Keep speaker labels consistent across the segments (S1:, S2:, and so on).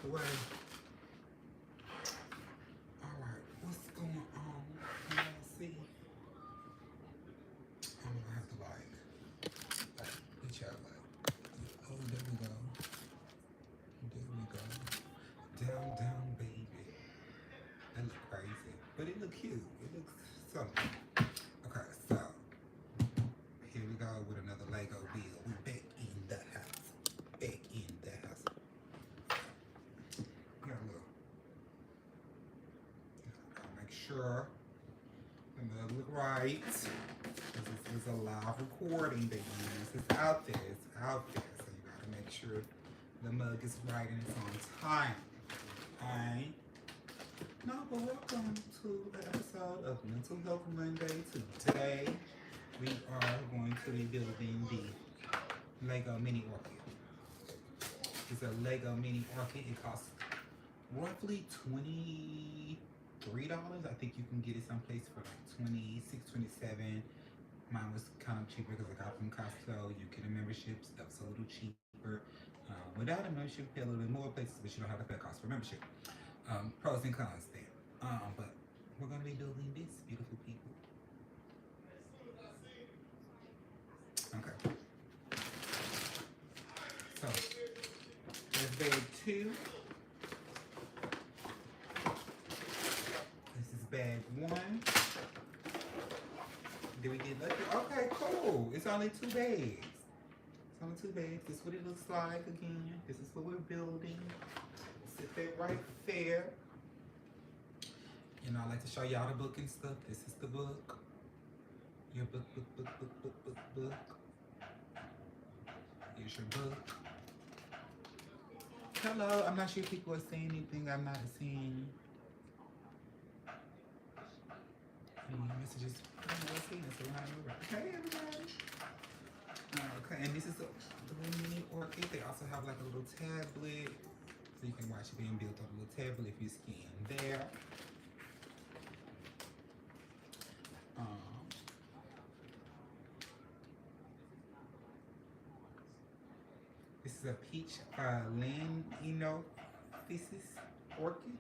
S1: the way. Alright, what's going on? Can y'all see? I'm gonna have to like, reach out like, oh, there we go. There we go. Down, down, baby. That look crazy. But it look cute. It looks something. Okay, so here we go with another Lego build. We back in the house. Back in the house. Got a little. Gotta make sure the mug look right. This is a live recording that you use. It's out there. It's out there. So you gotta make sure the mug is right and it's on time. Alright. No, but welcome to the episode of Mental Health Monday. Today, we are going to be building the Lego Mini Orchid. It's a Lego Mini Orchid. It costs roughly $23. I think you can get it someplace for like $26, $27. Mine was kind of cheaper because I got it from Costco. You get a membership, stuff's a little cheaper. Without a membership, you pay a little bit more places, but you don't have to pay a cost for membership. Pros and cons there. But we're going to be building this, beautiful people. Okay. So, there's bag 2. This is bag 1. Did we get lucky? Okay, cool. It's only 2 bags. It's only 2 bags. This is what it looks like again. This is what we're building. Sit there right there. You know, I like to show y'all the book and stuff. This is the book. Your book. Here's your book. Hello. I'm not sure if people are saying anything. I'm not seeing any messages. I'm not seeing it, so we're not over. Hey, everybody. Okay, and this is the Mini Orchid. They also have like a little tablet. So you can watch it being built on a little tablet if you scan there. This is a peach Laninothesis orchid,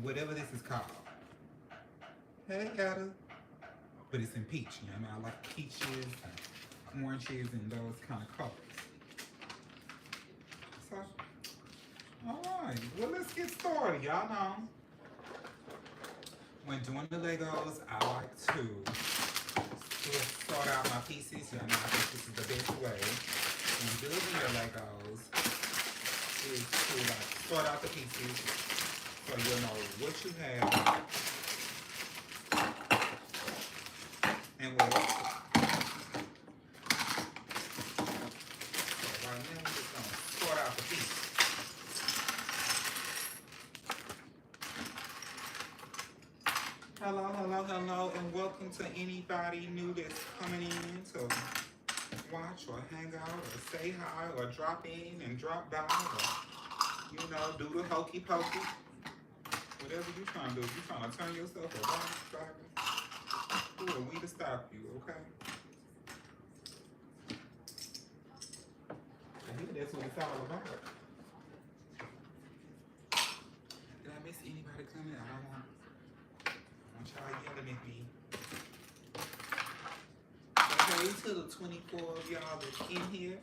S1: whatever this is called. Hey, Ada. But it's in peach, you know, I like peaches and oranges and those kind of colors. So, alright, well, let's get started. Y'all know, when doing the Legos, I like to sort out my pieces. Y'all know, I think this is the best way. When building your Legos is to like sort out the pieces so you'll know what you have and what else. So right now, we're just going to sort out the pieces. Hello, hello, hello, and welcome to anybody new that's coming in to watch or hang out or say hi or drop in and drop by or, you know, do the hokey pokey. Whatever you're trying to do. If you're trying to turn yourself around, who are we to stop you, okay? I think that's what it's all about. Did I miss anybody coming? I don't want y'all yelling at me. Okay, to the 24 of y'all that's in here.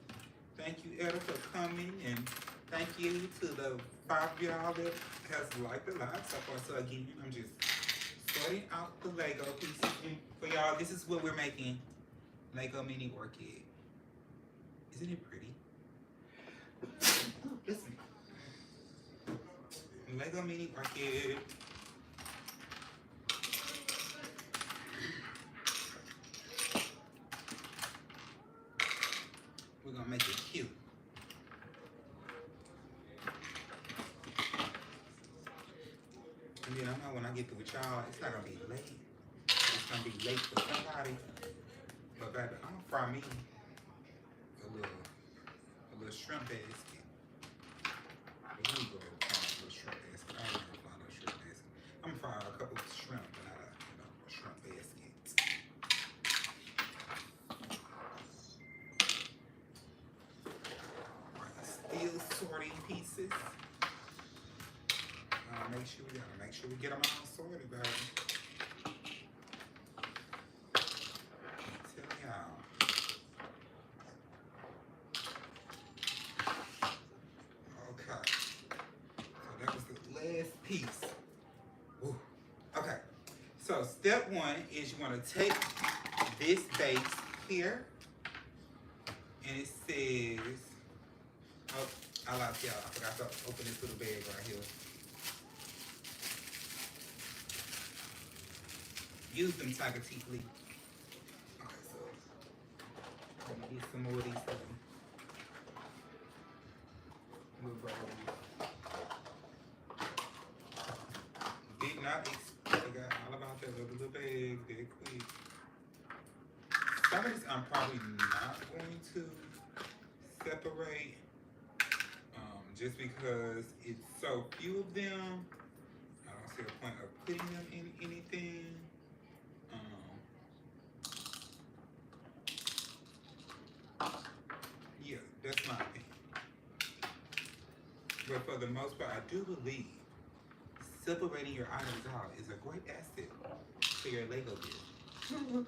S1: Thank you, Etta, for coming, and thank you to the 5 of y'all that has liked the live so far. So again, I'm just sorting out the Lego pieces. And for y'all, this is what we're making. Lego Mini Orchid. Isn't it pretty? Listen. Lego Mini Orchid. We're gonna make it cute. And then I know when I get through with y'all, it's not gonna be late. It's gonna be late for somebody. But baby, I'm gonna fry me a little shrimp basket. Here we go, a little shrimp basket. I don't know fry no shrimp basket. I'm gonna fry a couple of shrimp, but not a shrimp basket. Alright, still sorting pieces. Make sure we get them all sorted, baby. Tell y'all. Okay. So that was the last piece. Ooh. Okay. So step one is you want to take this base here, and it says, oh, I lost y'all. I forgot to open this little bag right here. Use them tiger teeth, please. Okay, so let me get some more of these little bubbles. Did not expect, I got all about that little bag that quick. Some of this I'm probably not going to separate just because it's so few of them. I don't see a point of putting them in anything. Yeah, that's my opinion. But for the most part, I do believe separating your items out is a great asset for your Lego build.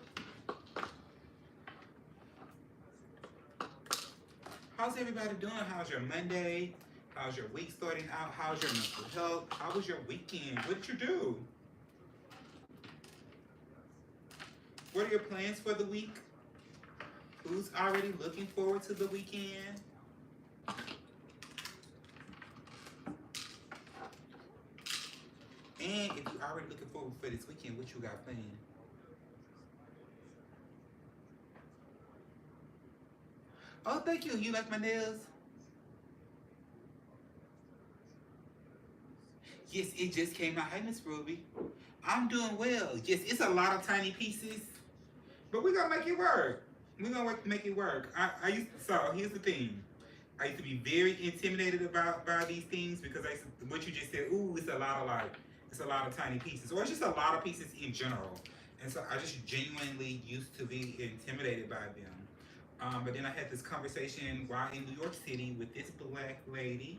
S1: How's everybody doing? How's your Monday? How's your week starting out? How's your mental health? How was your weekend? What did you do? What are your plans for the week? Who's already looking forward to the weekend? And if you're already looking forward for this weekend, what you got planned? Oh, thank you. You like my nails? Yes, it just came out. Hey, Miss Ruby. I'm doing well. Yes, it's a lot of tiny pieces, but we're gonna make it work. We're gonna make it work. So here's the thing. I used to be very intimidated by these things because what you just said, ooh, it's a lot of tiny pieces, or it's just a lot of pieces in general. And so I just genuinely used to be intimidated by them. But then I had this conversation while in New York City with this black lady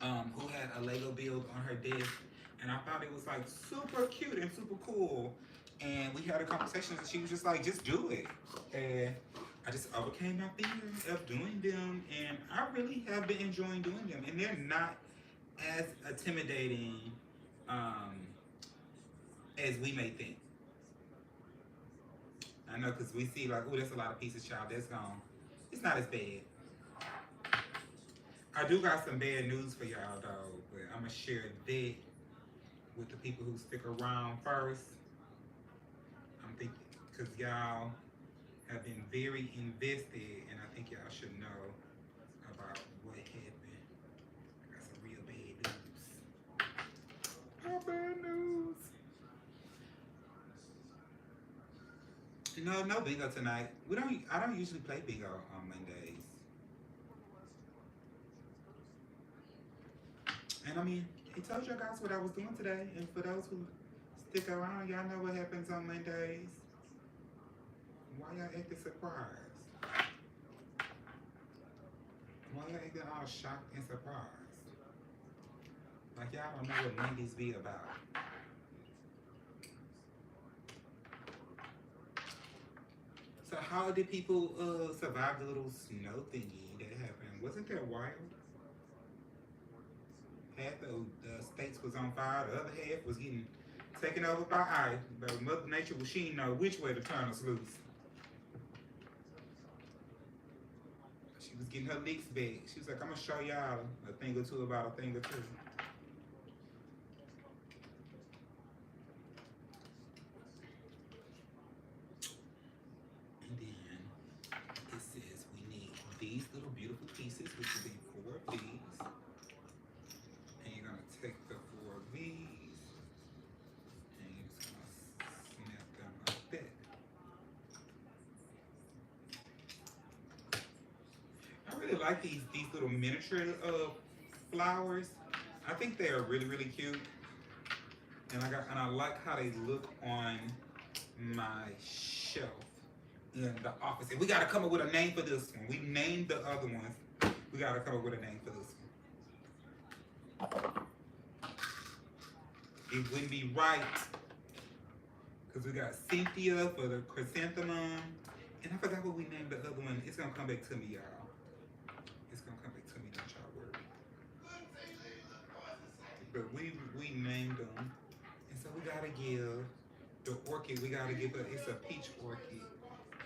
S1: who had a Lego build on her desk, and I thought it was like super cute and super cool. And we had a conversation, and she was just like, "Just do it." And I just overcame my fear of doing them, and I really have been enjoying doing them. And they're not as intimidating as we may think. I know, because we see like, oh, that's a lot of pieces, child. That's gone. It's not as bad. I do got some bad news for y'all though, but I'm gonna share that with the people who stick around first. I'm thinking, because y'all have been very invested, and I think y'all should know about what happened. I got some real bad news. Oh, bad news. No bingo tonight. I don't usually play bingo on Mondays. And I mean, he told you guys what I was doing today. And for those who stick around, y'all know what happens on Mondays. Why y'all acting surprised? Why y'all acting all shocked and surprised? Like y'all don't know what Mondays be about. So how did people survive the little snow thingy that happened? Wasn't that wild? Half the states was on fire, the other half was getting taken over by ice. But Mother Nature, she didn't know which way to turn us loose. She was getting her licks back. She was like, I'm gonna show y'all a thing or two about a thing or two. And then it says we need these little beautiful pieces, which will be 4 of these. And you're gonna take the 4 of these, and you're just gonna snap them like that. I really like these little miniature flowers. I think they are really, really cute. And I like how they look on my shelf in the office. And we gotta come up with a name for this one. We named the other ones. We gotta come up with a name for this one. It wouldn't be right. Because we got Cynthia for the chrysanthemum. And I forgot what we named the other one. It's going to come back to me, y'all. It's going to come back to me, don't y'all worry. But we named them. And so we got to give the orchid, we got to give it, it's a peach orchid.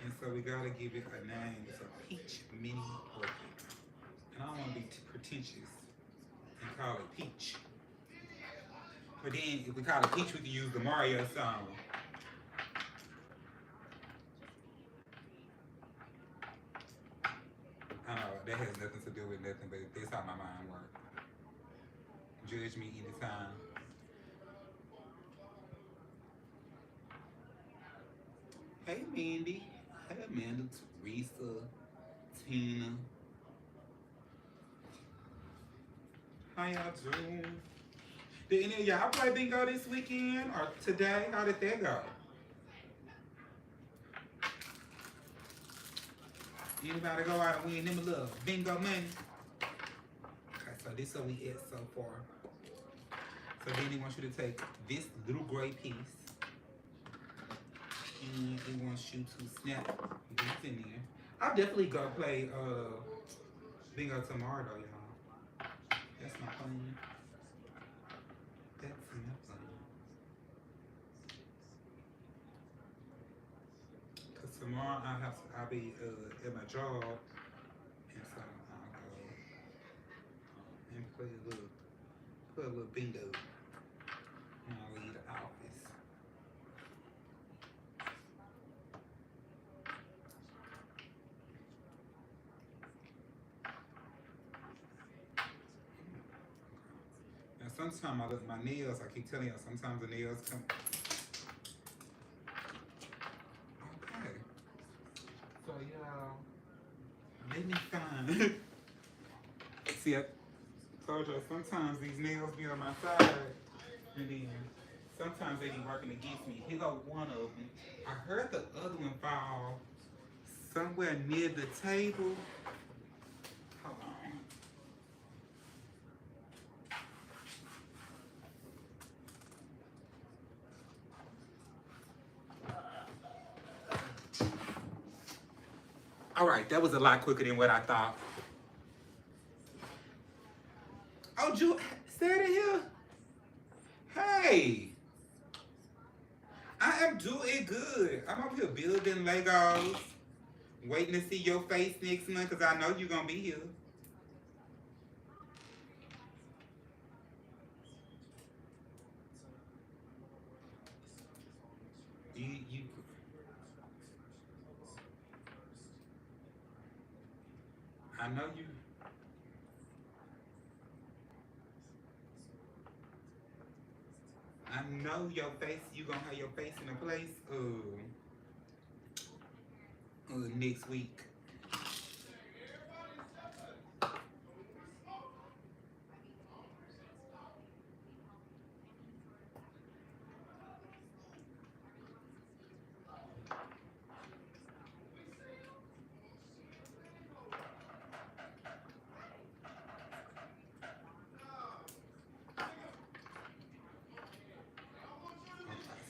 S1: And so we got to give it a name. It's a peach mini orchid. And I don't want to be pretentious and call it peach. But then if we call it peach, we can use the Mario song. I know that has nothing to do with nothing, but that's how my mind works. Judge me anytime. Hey Mandy. Hey Amanda, Teresa, Tina. How y'all doing? Did any of y'all play bingo this weekend or today? How did that go? Anybody go out and win them a little bingo money? Okay, so this is what we at so far. So then he wants you to take this little gray piece and it wants you to snap this in there. I'll definitely go play bingo tomorrow though, y'all. That's my plan. That's my plan. Cause tomorrow I'll be at my job, and so I'll go and play a little bingo when I leave the office. And sometimes I look at my nails. I keep telling you, sometimes the nails come. Okay. So y'all, let me find. See, I told you sometimes these nails be on my side, and then sometimes they be working against me. Here go one of them. I heard the other one fall somewhere near the table. Hold on. All right, that was a lot quicker than what I thought. Oh, Ju, stay in here. Hey, I am doing good. I'm over here building Legos, waiting to see your face next month because I know you're gonna be here. You, I know you. I know your face. You gonna have your face in a place. Next week.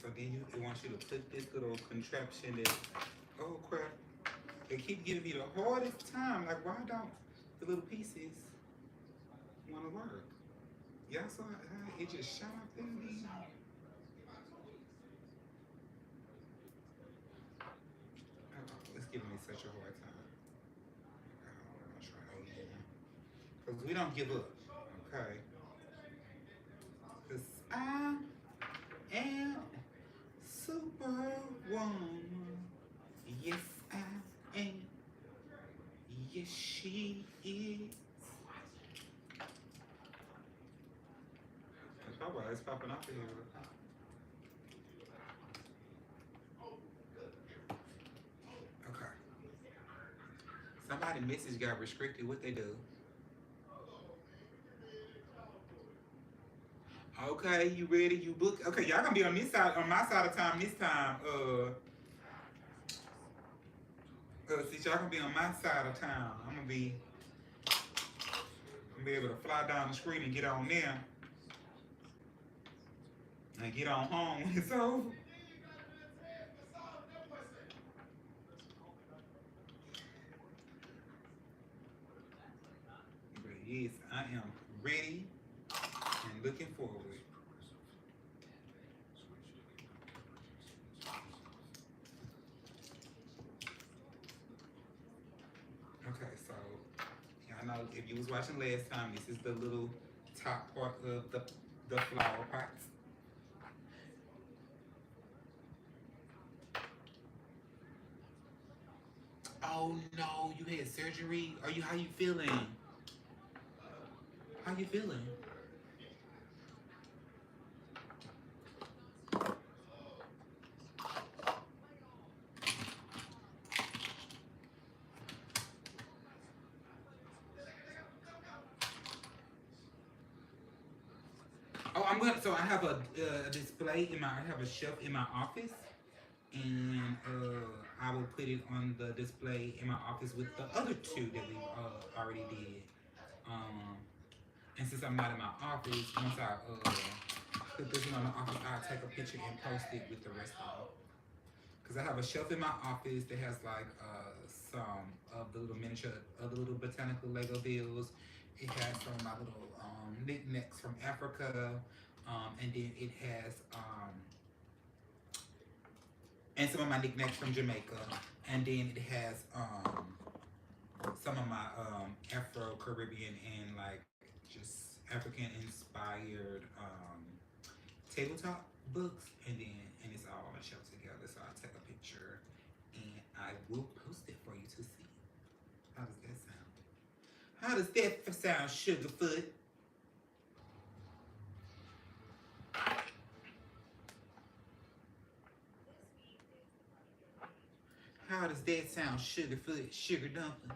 S1: So then it wants you to put this little contraption that, oh crap, they keep giving me the hardest time. Like, why don't the little pieces want to work? Y'all saw how it just shot up in me? Oh, it's giving me such a hard time. I'm going to try again. Because we don't give up, okay? Because I am Superwoman. Yes, I am. Yes, she is. That's probably why it's popping up here. Okay. Somebody message got restricted. What they do? Okay, you ready? You book? Okay, y'all gonna be on this side, on my side of time this time. Since y'all gonna be on my side of town, I'm gonna be able to fly down the street and get on there. and get on home when it's over. But yes, I am ready and looking forward. Okay, so y'all know if you was watching last time, this is the little top part of the flower pots. Oh no, you had surgery? Are you how you feeling? How you feeling? Oh, I'm gonna. So I have a display in my. I have a shelf in my office, and I will put it on the display in my office with the other two that we already did. Um, and since I'm not in my office, once I put this one on the office, I'll take a picture and post it with the rest of them. Because I have a shelf in my office that has like some of the little miniature, other little botanical Lego bills. It has some of my little knickknacks from Africa, and then it has and some of my knickknacks from Jamaica, and then it has some of my Afro Caribbean and like just African inspired tabletop books, and it's all on a shelf together. So I'll take a picture and I will post it for you to see. How does that sound? How does that sound, Sugarfoot? How does that sound, Sugarfoot? Sugar dumplings.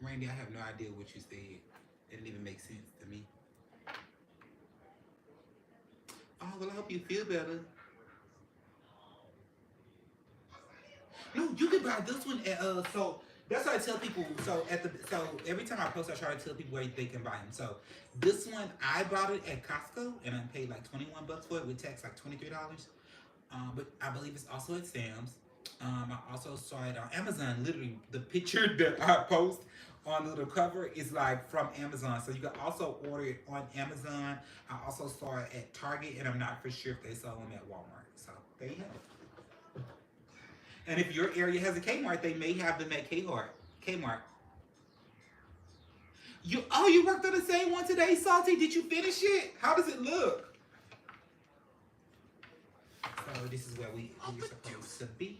S1: Randy, I have no idea what you said. It didn't even make sense to me. Oh, well, I hope you feel better. No, you can buy this one at so that's what I tell people. So every time I post, I try to tell people where they can buy them. So this one I bought it at Costco and I paid like $21 for it with tax, like $23. But I believe it's also at Sam's. I also saw it on Amazon. Literally, the picture that I post on the little cover is like from Amazon. So you can also order it on Amazon. I also saw it at Target, and I'm not for sure if they sell them at Walmart. So there you have it. And if your area has a Kmart, they may have them at Kmart. Kmart. You worked on the same one today, Salty. Did you finish it? How does it look? So this is where we're supposed to be.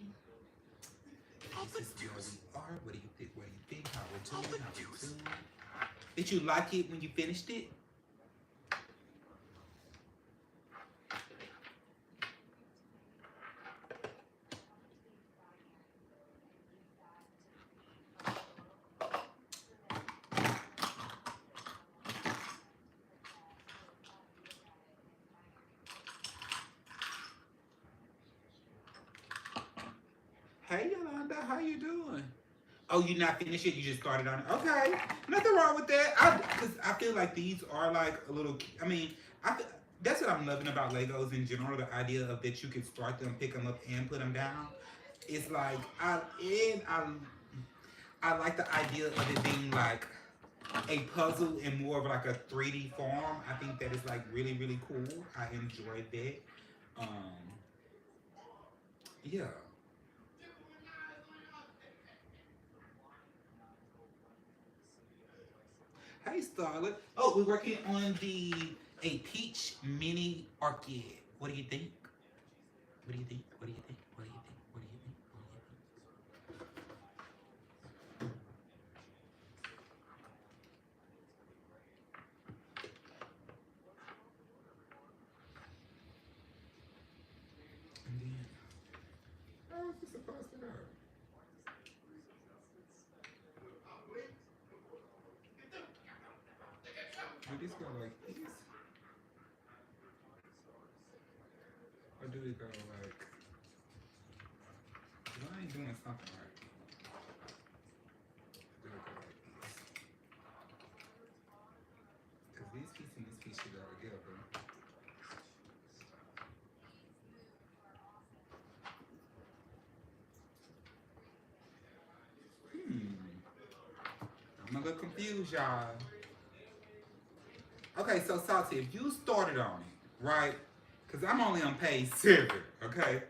S1: This is where we are. What do you think? What do you think? How we're doing? How we're doing? Did you like it when you finished it? Hey Yolanda, how you doing? Oh, you not finished it? You just started on it. Okay, nothing wrong with that. Cause I feel like these are like a little. I mean, that's what I'm loving about Legos in general. The idea of that you can start them, pick them up, and put them down. It's like I like the idea of it being like a puzzle in more of like a 3D form. I think that is like really really cool. I enjoyed that. Um, yeah. Hey, Starlet. Oh, we're working on a peach mini orchid. What do you think? What do you think? What do you think? What do you think? What do you think? What do you think? And then, how is this supposed to go? Do this go like this? Or do it go like? 'Cause I ain't doing something right. Do it go like this? I'm a little confused, y'all. Okay, so Salty, if you started on it, right? Because I'm only on page 7, okay?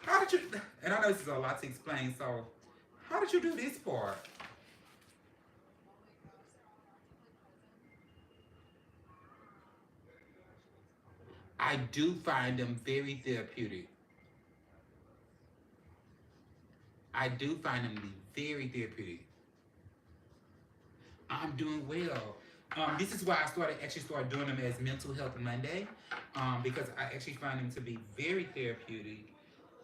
S1: How did you, and I know this is a lot to explain, so how did you do this part? I do find them very therapeutic. I do find them to be very therapeutic. I'm doing well. This is why I started doing them as Mental Health Monday, because I actually find them to be very therapeutic,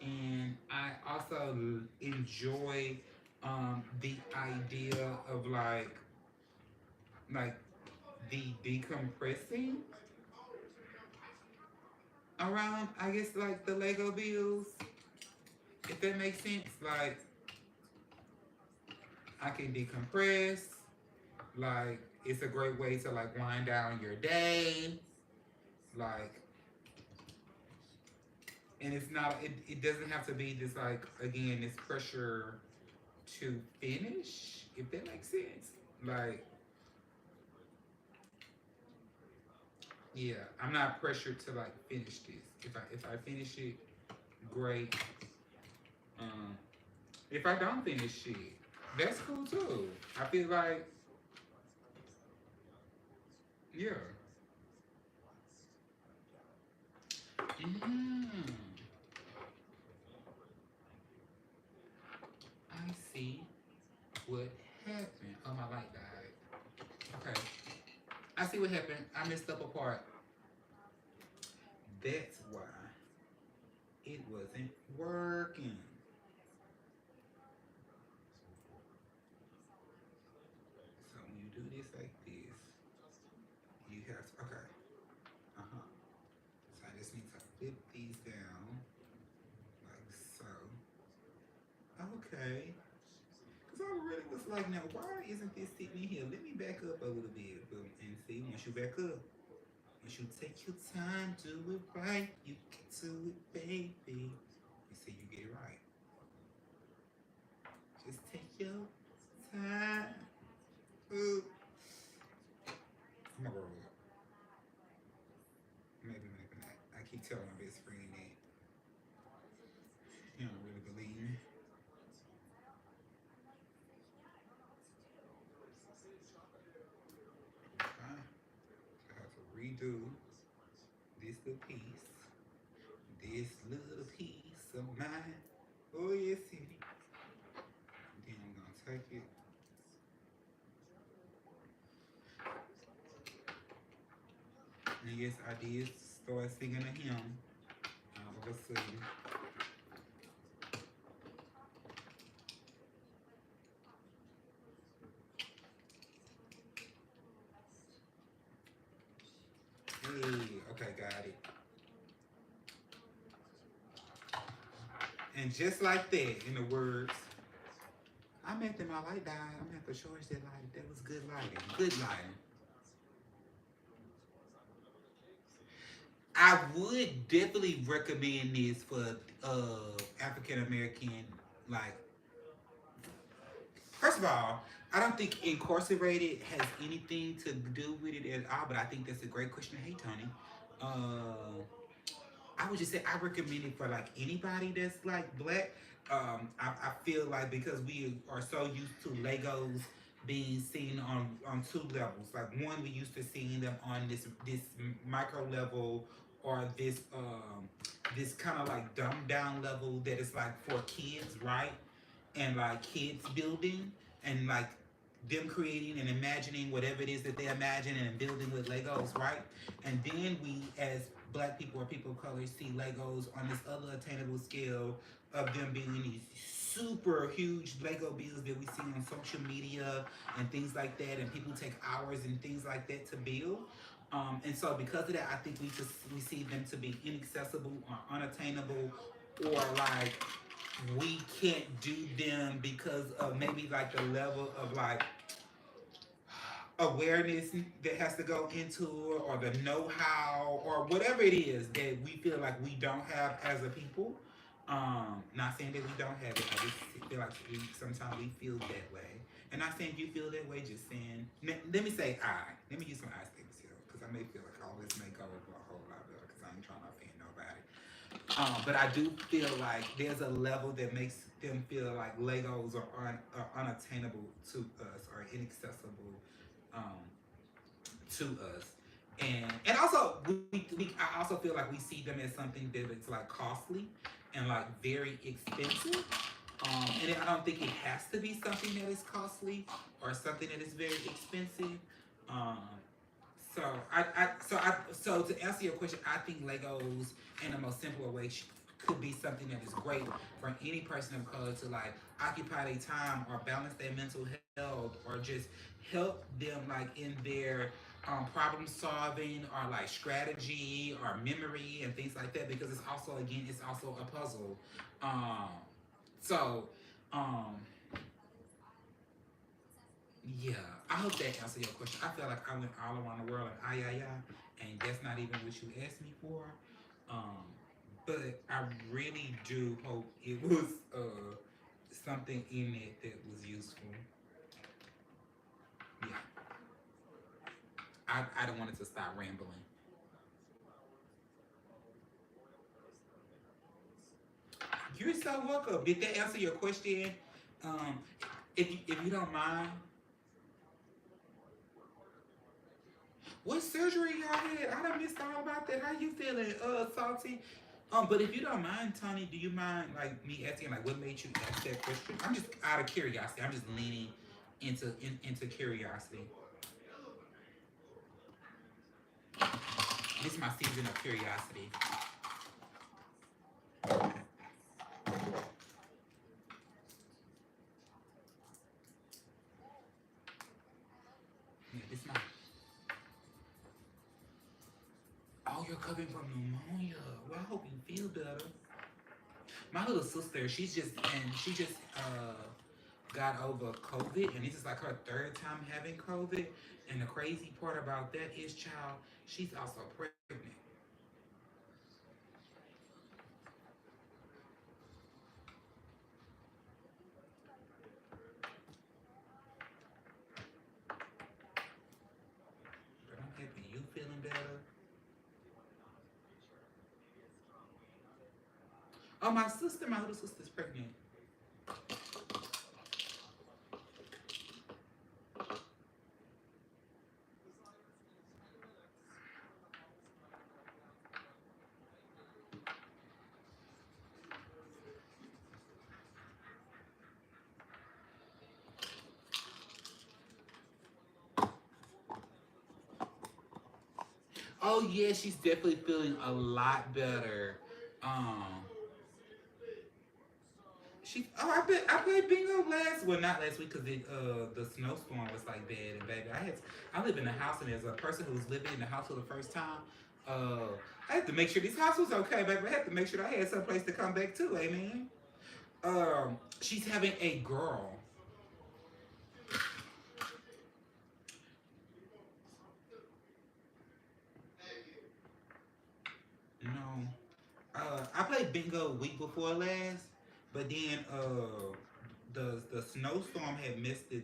S1: and I also enjoy the idea of like the decompressing around, I guess, like the Lego bills, if that makes sense. Like I can decompress. Like it's a great way to like wind down your day. Like, and it's not. It doesn't have to be this like again this pressure to finish. If that makes sense. Like yeah, I'm not pressured to like finish this. If I finish it, great. Um, if I don't finish it, that's cool too. I feel like yeah. Mm, I see what happened. Oh, my light died. Okay. I see what happened. I messed up a part. That's why it wasn't working. So when you do this like this, you have to, okay. Uh-huh. So I just need to flip these down like so. Okay. Because I really was like, now why isn't this sitting in here? Let me back up a little bit. Boom. And see, once you back up, once you take your time, do it right, you get to it, baby. You see, you get it right. Just take your time. Ooh. I'm gonna roll up. Maybe not. I keep telling my best friend that he don't really believe me. Okay. So I have to redo this little piece. This little piece of mine. Oh yes, it. Then I'm gonna take it. And yes, I did start singing a hymn. All of a sudden. Hey, okay, got it. And just like that, in the words, I'm at the my light died. I'm gonna have to charge that light. That was good lighting. Good lighting. I would definitely recommend this for African American. Like, first of all, I don't think incarcerated has anything to do with it at all. But I think that's a great question. Hey, Tony. Uh, I would just say I recommend it for like anybody that's like black. I feel like because we are so used to Legos being seen on two levels. Like one, we used to seeing them on this micro level or this kind of like dumbed down level that is like for kids, right? And like kids building and like them creating and imagining whatever it is that they imagine and building with Legos, right? And then we, as black people or people of color, see Legos on this other attainable scale of them being these super huge Lego builds that we see on social media and things like that, and people take hours and things like that to build. And so because of that, I think we see them to be inaccessible or unattainable, or like we can't do them because of maybe like the level of like awareness that has to go into it, or the know-how, or whatever it is that we feel like we don't have as a people. Not saying that we don't have it. I just feel like sometimes we feel that way, And not saying you feel that way, just saying, let me say I. Let me use my I statements here, because I may feel like all this may go over a whole lot better, because I ain't trying to offend nobody. But I do feel like there's a level that makes them feel like Legos are unattainable to us or inaccessible um, to us. And also I also feel like we see them as something that it's like costly and like very expensive. And I don't think it has to be something that is costly or something that is very expensive. Um, so to answer your question, I think Legos in a most simpler way could be something that is great for any person of color to like occupy their time or balance their mental health or just help them like in their problem solving or like strategy or memory and things like that, because it's also again it's also a puzzle. Um, so um, yeah, I hope that answered your question. I feel like I went all around the world and and that's not even what you asked me for. Um, but I really do hope it was something in it that was useful. Yeah, I don't want it to stop rambling. You're so welcome. Did that answer your question? Um, if you don't mind, what surgery y'all had? I done missed all about that. How you feeling? Salty. But if you don't mind, Tony, do you mind like me asking like what made you ask that question? I'm just out of curiosity. I'm just leaning into curiosity. This is my season of curiosity. Yeah, this is my. Oh, you're coming from pneumonia. Well, I hope you feel better. My little sister, she just got over COVID, and this is like her third time having COVID. And the crazy part about that is, child, she's also pregnant. But I'm happy you feeling better. Oh, my little sister's pregnant. Oh yeah, she's definitely feeling a lot better. Um, I played bingo not last week because the snowstorm was like bad and baby I live in the house, and as a person who's living in the house for the first time, uh I had to make sure this house was okay, baby. I had to make sure I had some place to come back to, amen. She's having a girl. No. I played bingo week before last, but then the snowstorm had messed the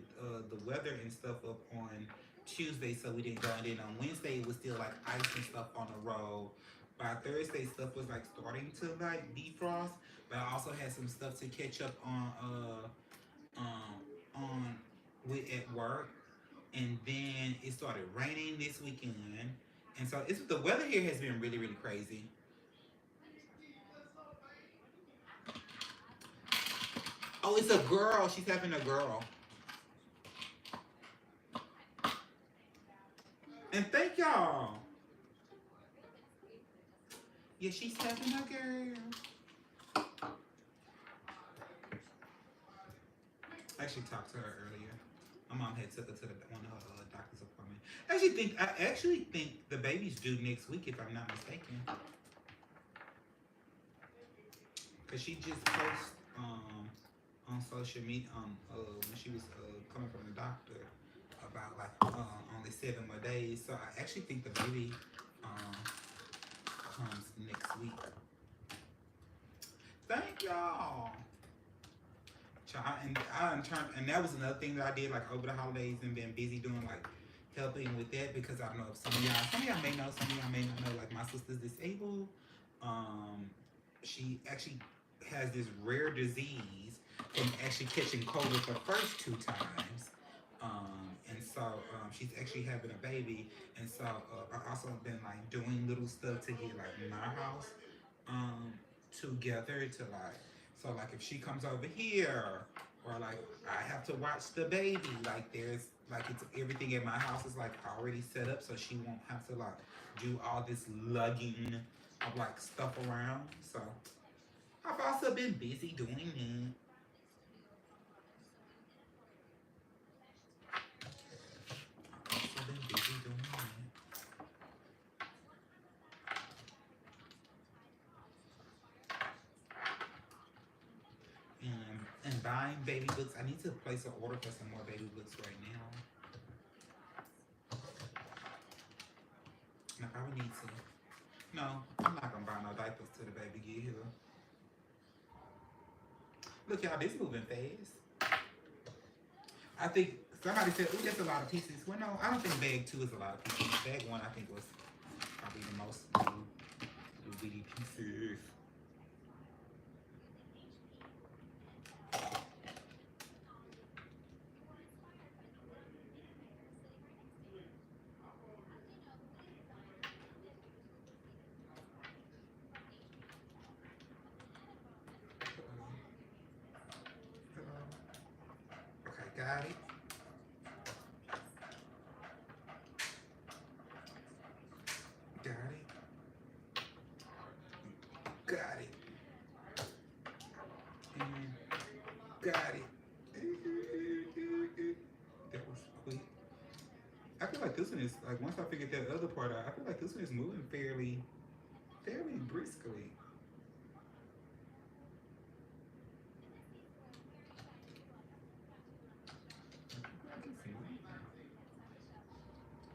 S1: weather and stuff up on Tuesday, so we didn't go. And then on Wednesday it was still like ice and stuff on the road. By Thursday stuff was like starting to like defrost, but I also had some stuff to catch up on with at work. And then it started raining this weekend, and so it's the weather here has been really really crazy. Oh, it's a girl. She's having a girl. And thank y'all. Yeah, she's having a girl. I actually talked to her earlier. My mom had took her to one of her doctor's appointment. I actually think the baby's due next week if I'm not mistaken. Cause she just posted on social media when she was coming from the doctor about like only 7 more days. So I actually think the baby um, comes next week. Thank y'all. So and that was another thing that I did like over the holidays and been busy doing like helping with that because I don't know if some of y'all may know, some of y'all may not know. Like my sister's disabled. Um, she actually has this rare disease from actually catching COVID the first 2 times. And so she's actually having a baby, and so I also been like doing little stuff to get like my house um, together to like so like if she comes over here or like I have to watch the baby like there's like it's everything in my house is like already set up so she won't have to like do all this lugging of like stuff around. So I've also been busy doing that. I've also been busy doing that. And buying baby books. I need to place an order for some more baby books right now. And I probably need to. No, I'm not gonna buy no diapers till the baby get here. Look, y'all, this moving fast. I think somebody said, "Oh, that's a lot of pieces." Well, no, I don't think bag 2 is a lot of pieces. Bag 1, I think, was probably the most little bitty pieces. Okay, got it. Got it. Got it. And got it. That was quick. I feel like this one is like once I figured that other part out, I feel like this one is moving fairly briskly.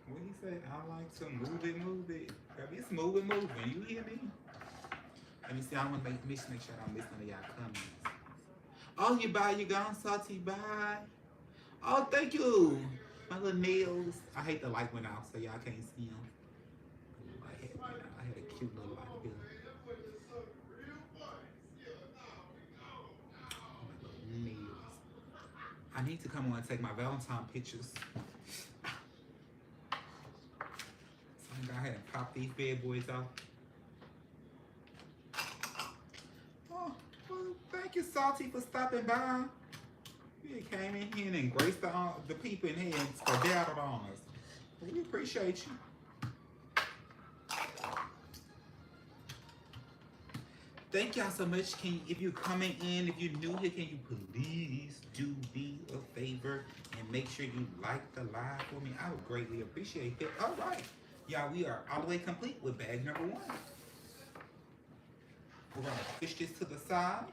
S1: What he say? I like to move it, move it. Baby, it's moving, moving. You hear me? Let me see. I want to make sure I don't miss none of y'all comments. Oh, you buy, you gone, salty, bye. Oh, thank you. My little nails. I hate the light went out, so y'all can't see them. I had a cute little light here. My little nails. I need to come on and take my Valentine pictures. So I'm gonna go ahead and pop these bad boys off. Oh, well, thank you, Salty, for stopping by. You came in here and graced the people in here and skedaddled on us. We appreciate you. Thank y'all so much. If you're coming in, if you're new here, can you please do me a favor and make sure you like the live for me? I would greatly appreciate it. All right. Y'all, we are all the way complete with bag number 1. We're going to push this to the side.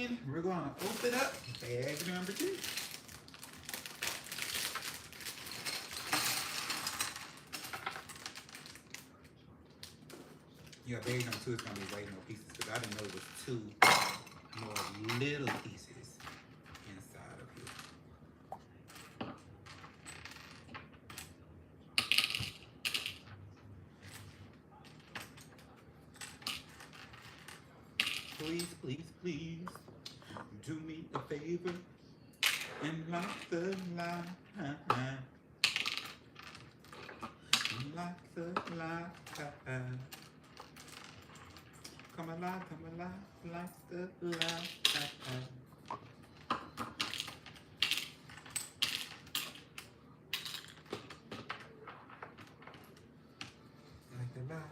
S1: And we're going to open up bag number 2. Yeah, bag number 2 is going to be way more pieces because I didn't know it was 2 more little pieces inside of here. Please, please, please, do me a favor and lock the line. Lock the line. Come alive, lock the line. Like the line.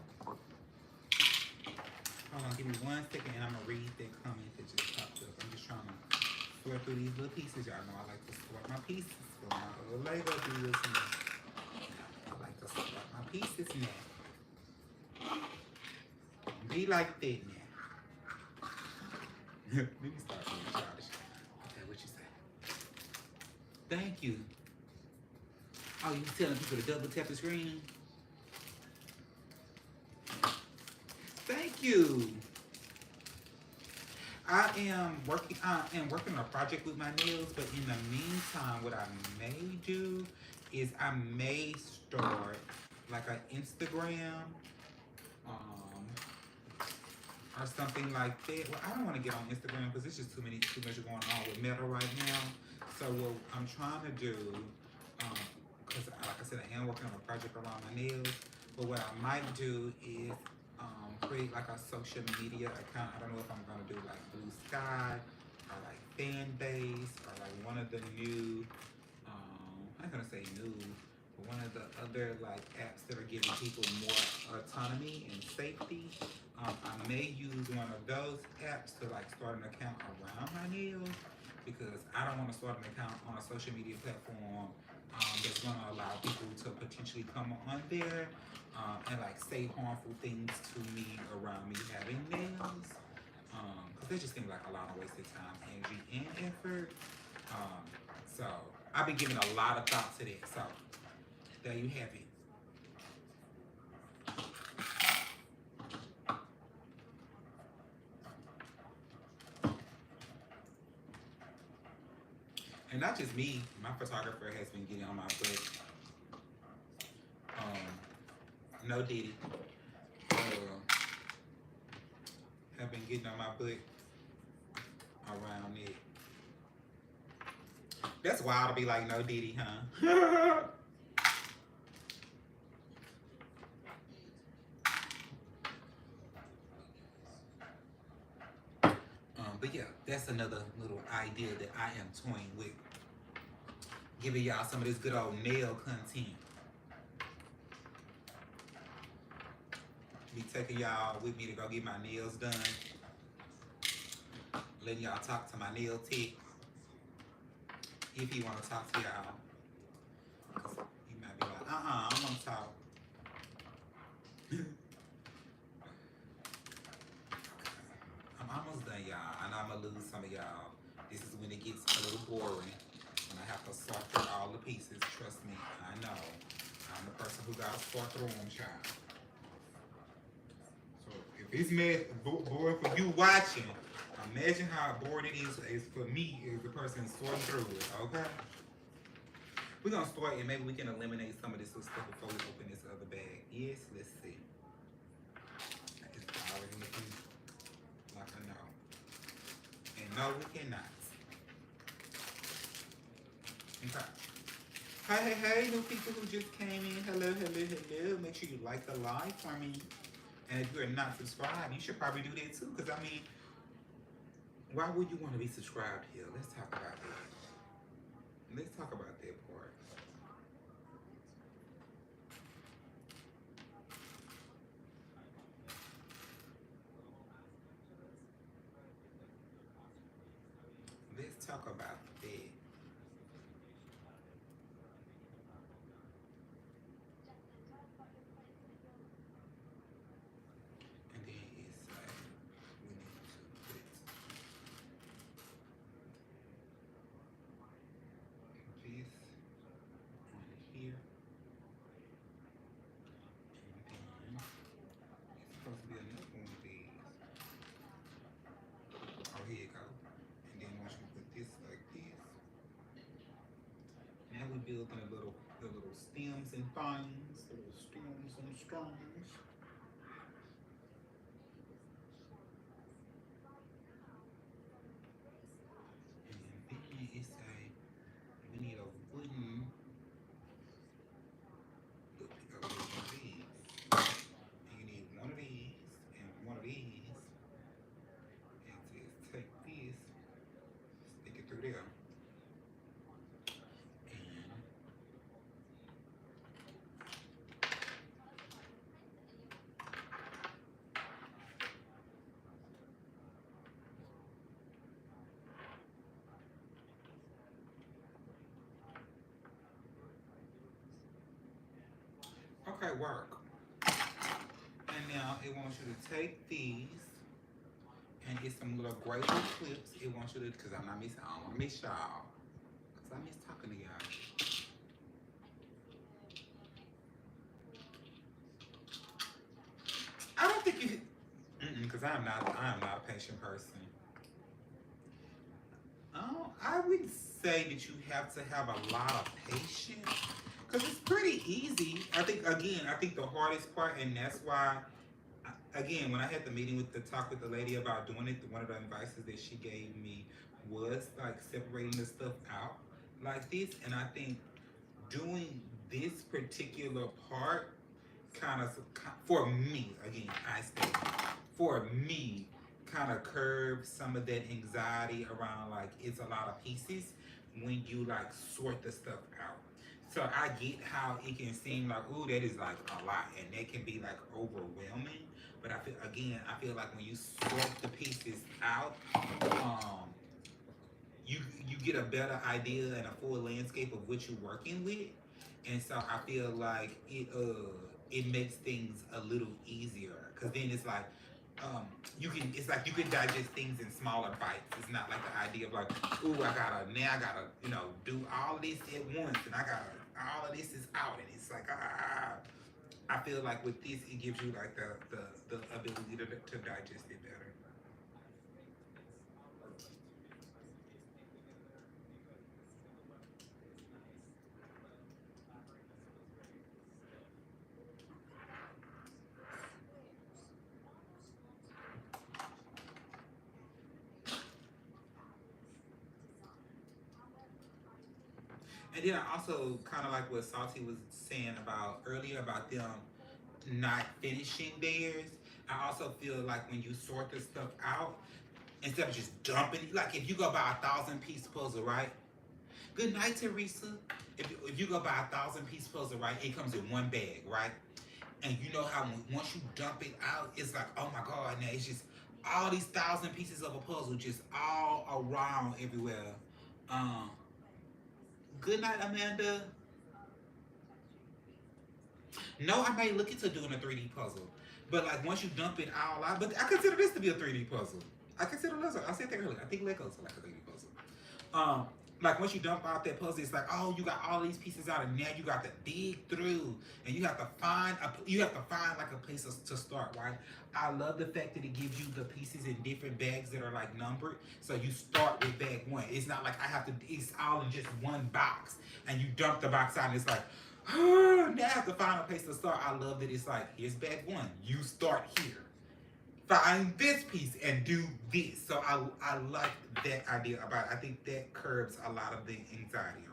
S1: Hold on, give me 1 second and I'm going to read that comment that just popped up. I'm just trying to sort through these little pieces. Y'all know I like to sort my pieces. So my little Lego do this and I like to sort my pieces now. Be like that now. Let me start being childish. Okay, what you say? Thank you. Oh, you telling people to double tap the screen? Thank you. I am working on a project with my nails, but in the meantime, what I may do is I may start like an Instagram, um, or something like that. Well, I don't want to get on Instagram because it's just too much going on with Meta right now. So what I'm trying to do, because like I said, I am working on a project around my nails. But what I might do is create like a social media account. I don't know if I'm gonna do like Blue Sky or like Fan Base or like one of the new. I'm not gonna say new, but one of the other like apps that are giving people more autonomy and safety. I may use one of those apps to like start an account around my nails because I don't want to start an account on a social media platform that's going to allow people to potentially come on there and like say harmful things to me around me having nails. Because they just seem like a lot of wasted time, energy, and effort. Um, so I've been giving a lot of thought to that. So there you have it. And not just me, my photographer has been getting on my butt. No Diddy. Uh, have been getting on my butt around it. That's wild to be like no Diddy, huh? But yeah, that's another little idea that I am toying with. Giving y'all some of this good old nail content. Be taking y'all with me to go get my nails done. Letting y'all talk to my nail tech. If he want to talk to y'all. He might be like, I want to talk. I'm almost done, y'all. I know I'm going to lose some of y'all. This is when it gets a little boring. When I have to sort through all the pieces. Trust me, I know. I'm the person who got to sort through them, child. So if it's boring for you watching, imagine how boring it is for me as the person sorting through it, okay? We're going to start and maybe we can eliminate some of this little stuff before we open this other bag. Yes, let's see. It's already looking like a no. And no, we cannot. Okay. Hey, new people who just came in. Hello. Make sure you like the live for me. And if you're not subscribed, you should probably do that too. Because, I mean, why would you want to be subscribed here? Let's talk about that. Let's talk about that part. Let's talk about that. And then it's like, we need to put this on here. And then it's supposed to be another one of these. Oh, here you go. And then once you put this like this, now we're building the little stems and things, the little stems and strings. And then it's a, we need a wooden, look, we got one of these. And you need one of these and one of these. And just take this, stick it through there. And okay, work. And now it wants you to take these and get some little gray little clips. It wants you to, because I'm not missing, I don't want to miss y'all. Because I miss talking to y'all. I don't think you, because I am not a patient person. I would say that you have to have a lot of patience because it's pretty easy. I think the hardest part, and that's why, again, when I had the meeting with the talk with the lady about doing it, one of the advices that she gave me was like separating the stuff out like this. And I think doing this particular part kind of, for me, again, I say, for me, kind of curb some of that anxiety around like it's a lot of pieces when you like sort the stuff out. So I get how it can seem like, ooh, that is like a lot, and that can be like overwhelming. But I feel like when you sort the pieces out, um, you you get a better idea and a full landscape of what you're working with, and so I feel like it makes things a little easier because then it's like you can it's like you can digest things in smaller bites. It's not like the idea of like, ooh, I gotta do all this at once, and I gotta all of this is out, and it's like I feel like with this it gives you like the ability to digest it better. And then I also kind of like what Salty was saying about earlier about them not finishing theirs. I also feel like when you sort this stuff out, instead of just dumping it, like if you go buy 1,000 piece puzzle, right? Good night, Teresa. If you go buy 1,000 piece puzzle, right, it comes in one bag, right? And you know how once you dump it out, it's like, oh my God, now it's just all these 1,000 pieces of a puzzle just all around everywhere. Um, Good night, Amanda. No, I may look into doing a 3D puzzle. But like once you dump it all out, but I consider this to be a 3D puzzle. I consider Lego. I said that earlier. I think Legos are like a 3D puzzle. Um, like once you dump out that puzzle, it's like, oh, you got all these pieces out, and now you got to dig through, and you have to find like a place to start, right? I love the fact that it gives you the pieces in different bags that are like numbered, so you start with bag one. It's not like I have to. It's all in just one box, and you dump the box out, and it's like, oh, now I have to find a place to start. I love that it's like, here's bag one. You start here, find this piece and do this. So I like that idea about it. I think that curbs a lot of the anxiety on it.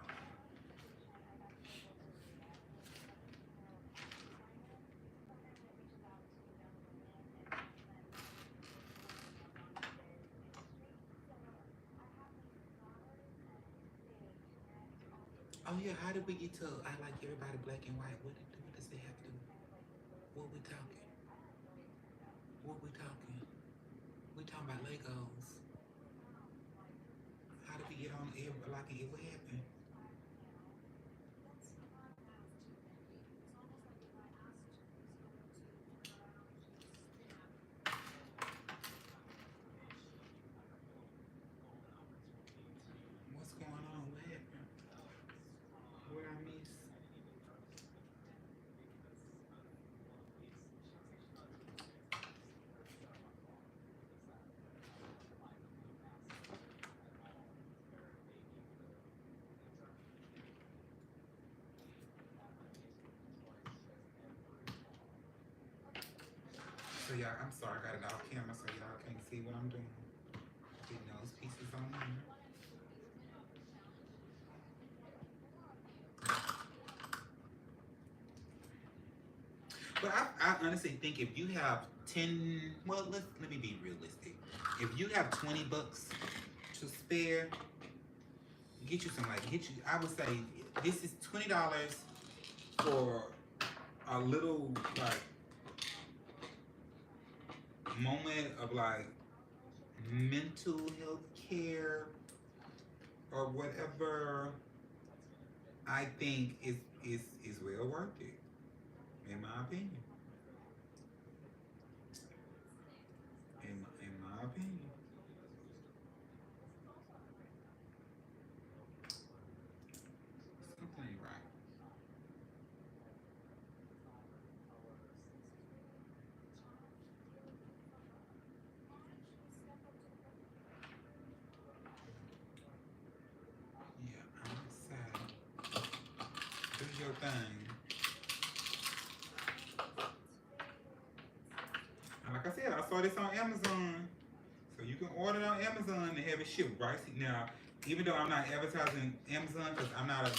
S1: Oh yeah, how did we get to I like everybody black and white? What does it have to do? What we talking? What we talking? We talking about Legos. How did we get on air like it? What happened? What's going on? What happened? What I miss? So y'all, I'm sorry, I got it off camera so y'all can't see what I'm doing. Getting those pieces on there. But I honestly think if you have 10, well, let me be realistic. If you have 20 bucks to spare, get you some like get you. I would say this is $20 for a little like moment of like mental health care or whatever. I think is well worth it, in my opinion. In my opinion. Something ain't right. thing. And like I said, I saw this on Amazon. So you can order it on Amazon and have it shipped right now. Even though I'm not advertising Amazon because I'm not a,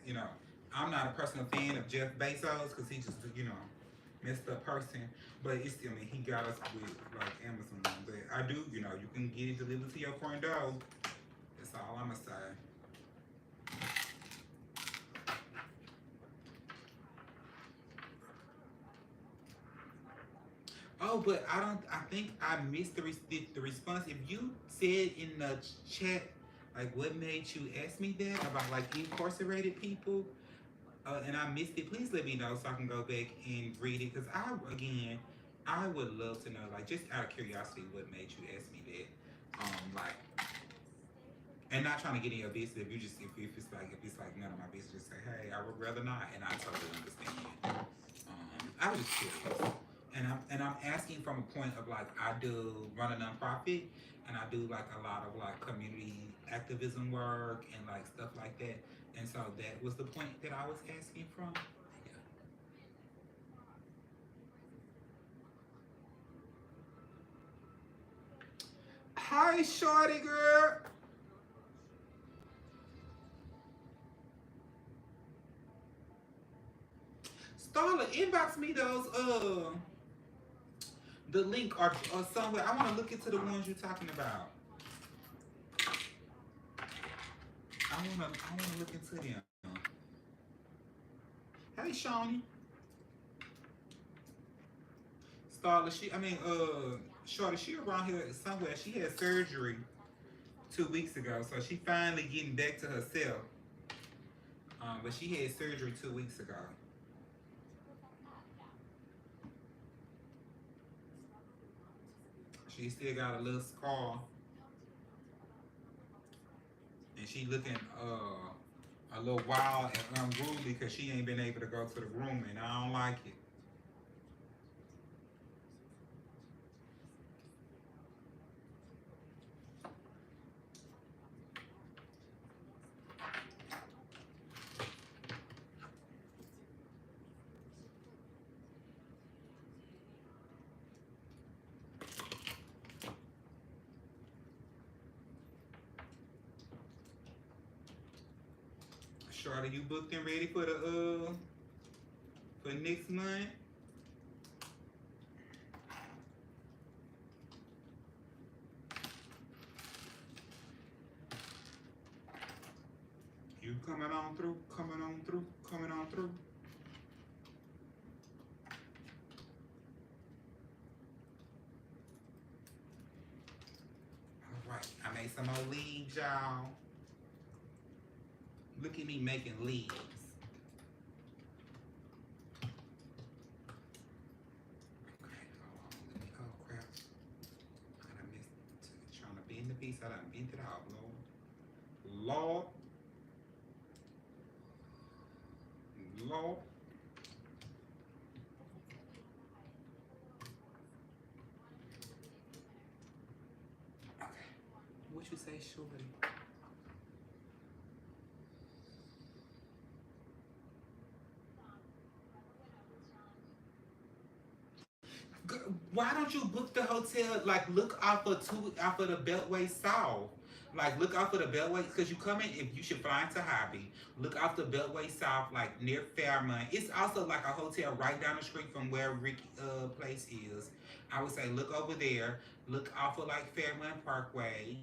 S1: you know, I'm not a personal fan of Jeff Bezos because he just, messed up person. But it's still, I mean, he got us with like Amazon. But I do, you can get it delivered to your front door. That's all I'm gonna say. Oh, but I don't. I think I missed the response. If you said in the chat, like, what made you ask me that about like incarcerated people, and I missed it, please let me know so I can go back and read it. Cause I would love to know, like, just out of curiosity, what made you ask me that. Like, and not trying to get in your business. If you just if it's like none of my business, just say, hey, I would rather not, and I totally understand. I was just curious, and I'm asking from a point of like I do run a nonprofit, and I do like a lot of like community activism work and like stuff like that, and so that was the point that I was asking from. Yeah. Hi, shorty girl. Starla, inbox me those the link or somewhere. I want to look into the ones you're talking about. I wanna look into them. Hey, Shawnee. Starla, Shorty, she around here somewhere. She had surgery 2 weeks ago, so she finally getting back to herself. But she had surgery 2 weeks ago. She still got a little scar, and she looking a little wild and unruly because she ain't been able to go to the room, and I don't like it. Shorty, you booked and ready for the for next month? You coming on through? Coming on through? Coming on through? All right, I made some more leaves, y'all. Look at me making leaves. Okay, hold on. Let me, oh crap. I done missed trying to bend the piece. I done bent it out, Lord. Lord. Lord. Okay. What you say, shorty? Why don't you book the hotel? Like, look off of the Beltway South. Like, look out for the Beltway because you come in. If you should fly into Hobby, look out the Beltway South, like near Fairmont. It's also like a hotel right down the street from where Ricky place is. I would say look over there. Look out for like Fairmont Parkway.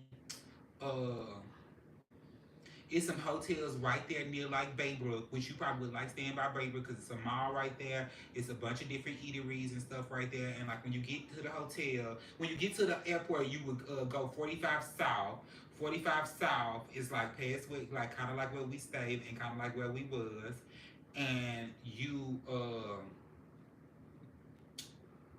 S1: Uh, it's some hotels right there near like Baybrook, which you probably would like staying by Baybrook because it's a mall right there. It's a bunch of different eateries and stuff right there. And like when you get to the hotel, when you get to the airport, you would go 45 South. 45 South is like past where, like kind of like where we stayed and kind of like where we was. And you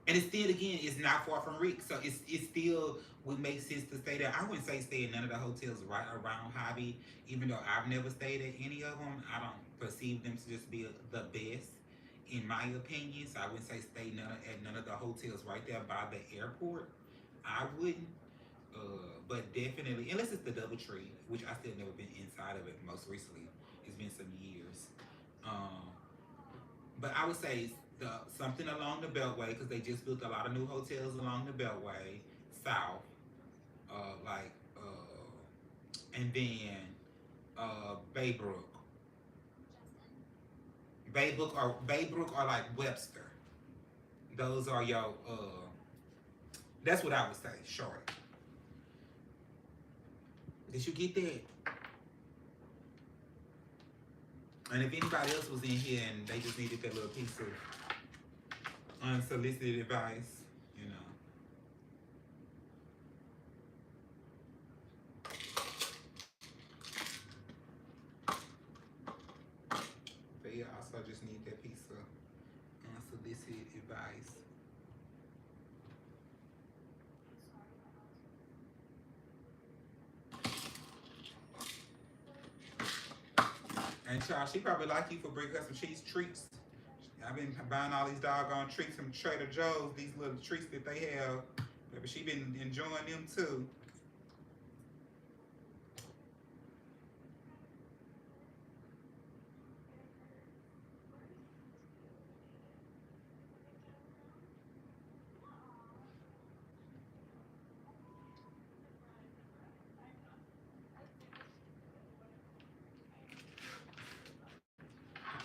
S1: and it's still again, it's not far from Rick, so it still would make sense to stay there. I wouldn't say stay in none of the hotels right around Hobby, even though I've never stayed at any of them. I don't perceive them to just be the best, in my opinion. So I wouldn't say stay at none of the hotels right there by the airport. I wouldn't. But definitely, unless it's the DoubleTree, which I still never been inside of it most recently. It's been some years. Um, but I would say something along the Beltway because they just built a lot of new hotels along the Beltway south, like and then Baybrook, Baybrook or like Webster. Those are your. That's what I would say, short. Did you get that? And if anybody else was in here and they just needed that little piece of unsolicited advice, you know. They also just need that piece of unsolicited advice. And Charles, she probably like you for bringing her some cheese treats. I've been buying all these doggone treats from Trader Joe's, these little treats that they have. But she been enjoying them too.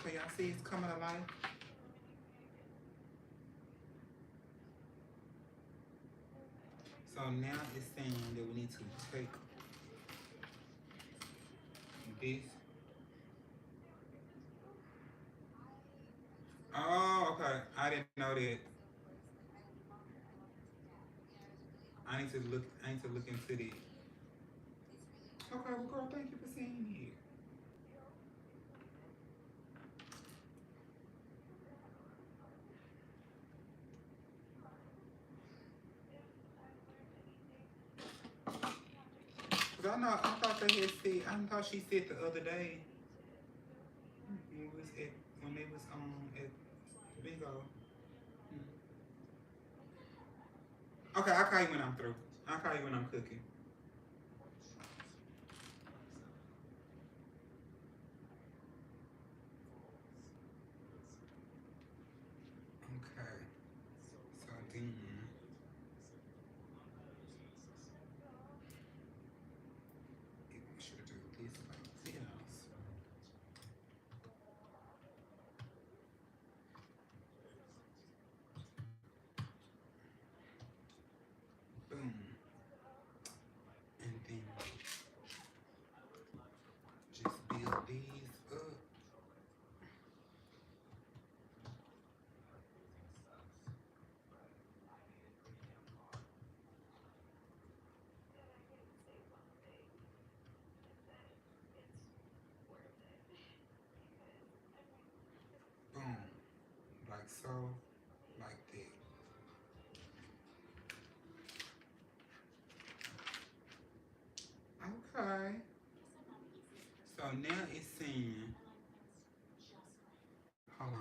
S1: Okay, y'all see it's coming to life. So now it's saying that we need to take this. Oh, okay. I didn't know that. I need to look. I need to look into the. Okay, well, girl, thank you for saying it. Cause I know I thought they had said. I thought she said the other day when we was at when they was at bingo. Okay, I'll call you when I'm through. I'll call you when I'm cooking. Okay. So then it wants you to do this like this. Boom. And then just build these up. Boom. Like so. Like that. Okay. So now it's saying, hold on.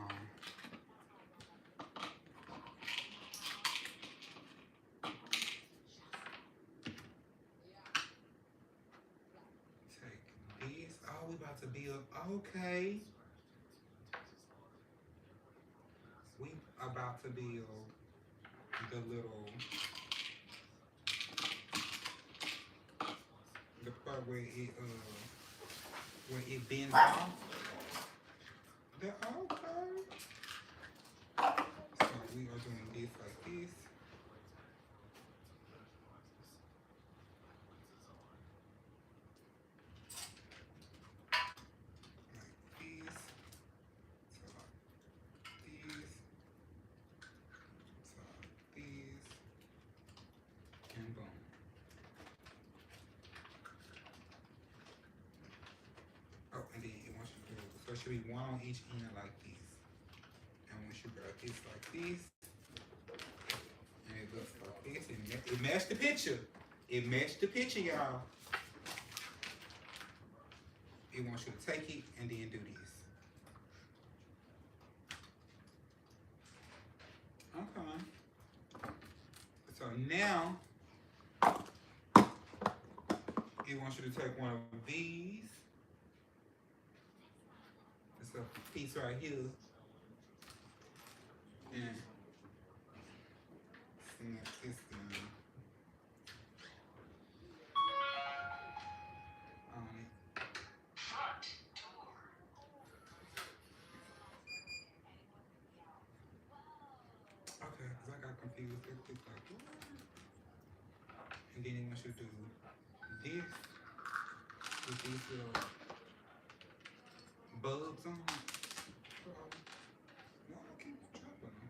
S1: Take this. Oh, we about to build. Okay. We about to build the little, the part where it bends off. The, okay. So we are doing this like this. Like this. So like this. So like this. And boom. Oh, and then it wants you to do, so it should be one on each end like this. And once you go this like this, and it looks like this, it matched the picture. It matched the picture, y'all. It wants you to take it and then do this. Okay. So now it wants you to take one of these a piece right here. And snap this down on it. Okay, because I got confused. It's like, and then it wants you to do this with these little bulbs on it. So, no, I keep dropping them.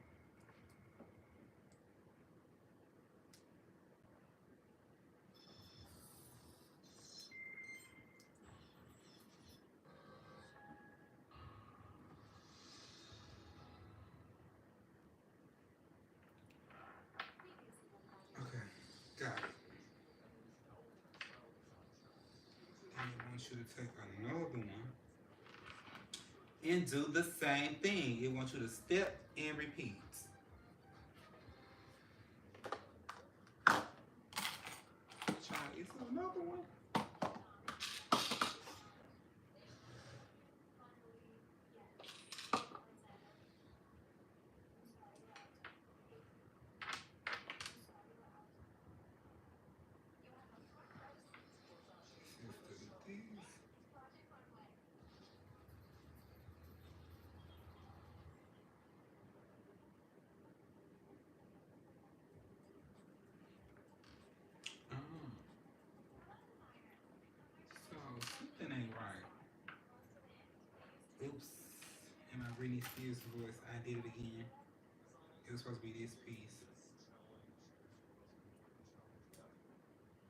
S1: Okay, got it. Then it wants you to take another one and do the same thing. It wants you to step and repeat. Try it's another one. Let's do these. Oh, so something ain't right. Oops. In my Britney Spears voice, I did it again. It was supposed to be this piece.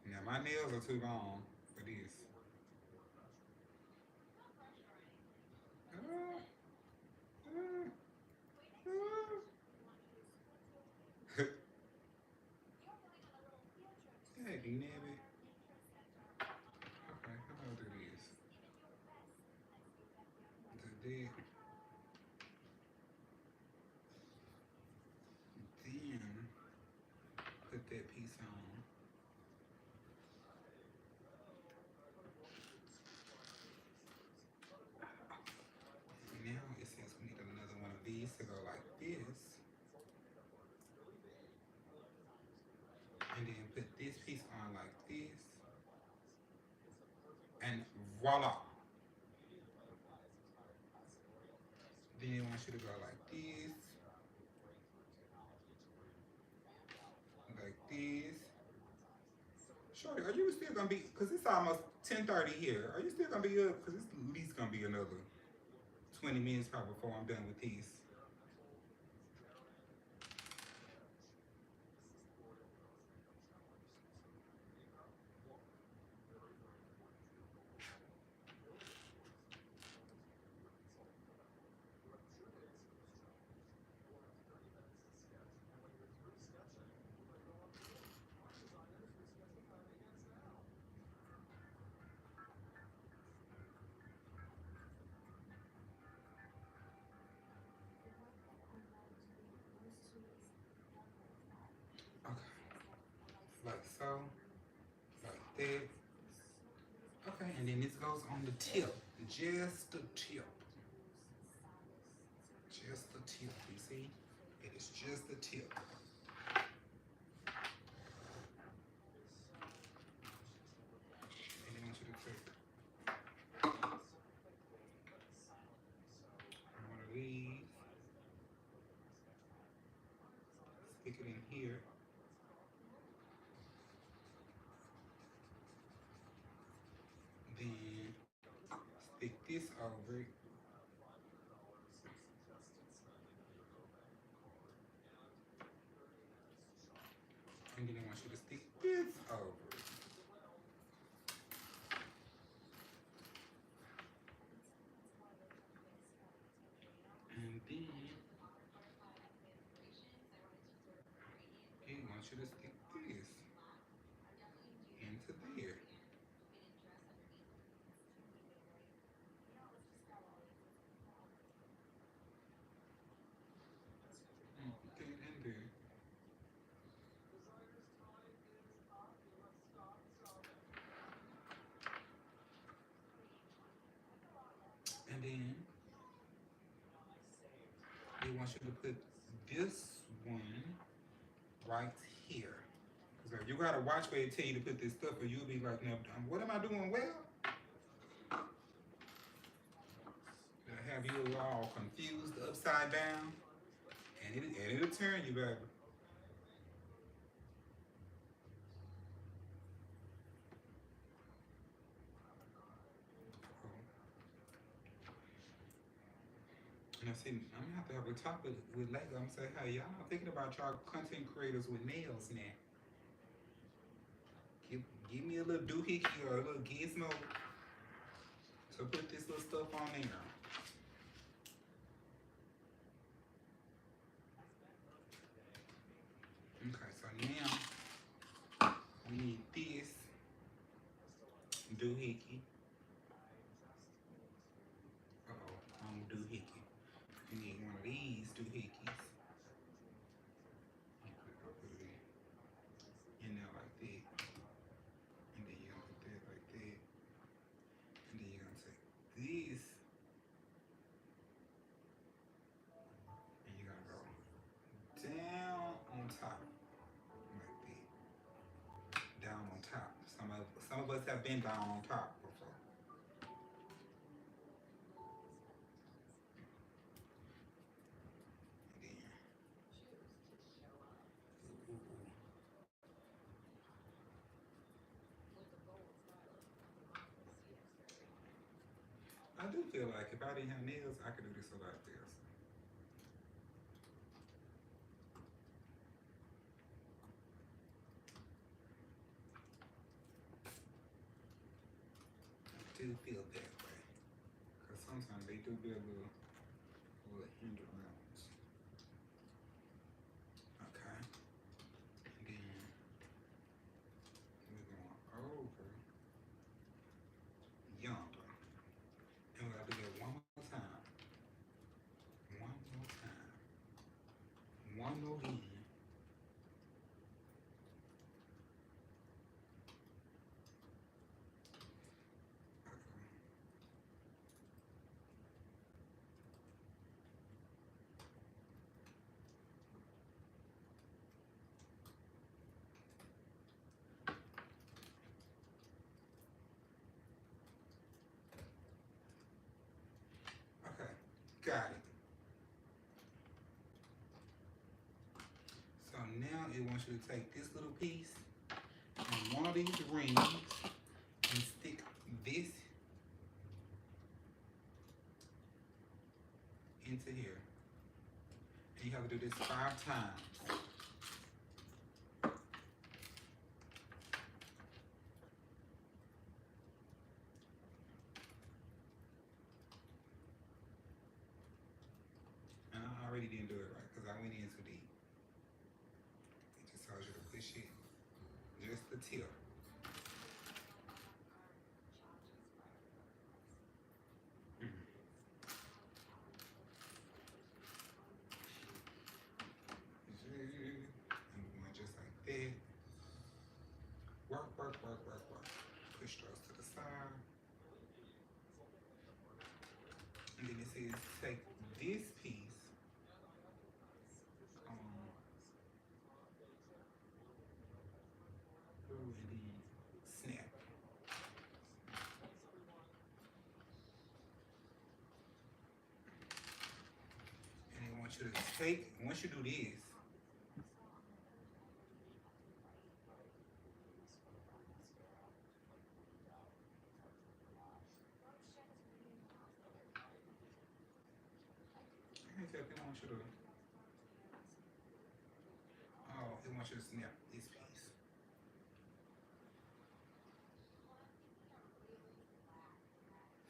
S1: Now my nails are too long for this. Ah, ah, ah. Hey, D-Nabbit. Okay, how about do this? Do that. Then put that piece on. Now it says we need another one of these to go like this. And then put this piece on like this. And voila. Then it wants you to go like this. Like this. Shorty, are you still gonna be, cause it's almost 10:30 here. Are you still gonna be up? Cause it's at least gonna be another 20 minutes probably before I'm done with these. Okay, like so, like that. Okay, and then this goes on the tip, just the tip, just the tip. You see, it is just the tip. And then I want you to take one of these, stick it in here, then stick this over it, and then I want you to stick this over it. And then it wants you to stick this into there. wants you to put this one right here. Because you gotta watch where it tell you to put this stuff, or you'll be like, no, what am I doing well? It'll have you all confused, upside down, and it'll turn you, baby. And I see, I'm gonna have to have a talk with Lego. I'm gonna say, hey, y'all thinking about y'all content creators with nails now. Give, give me a little doohickey or a little gizmo to put this little stuff on there. Okay, so now we need this doohickey. Uh-oh, wrong doohickey. You need one of these doohickeys. I'll put it in there like that. And then you're gonna put that like that. And then you're gonna take this and you're gonna go down on top like that. Down on top. Some of us have been down on top before. And then, ooh, ooh, ooh. I do feel like if I didn't have nails, I could do this a lot faster. I do feel that way. Because sometimes they do be a little hindrance. Okay. And then we're going over yonder. And we're going to do that one more time. One more time. One more again. Okay, got it. So now it wants you to take this little piece and one of these rings and stick this into here. And you have to do this 5 times. And I already didn't do it right because I went in too deep. It just tells you to push it just the tip. And we're going just like that. Work, work, work, work, work. Push those to the side. And then it says take this piece, and then snap. And they want you to take, once you do this, they want you to, oh, they want you to snap this piece.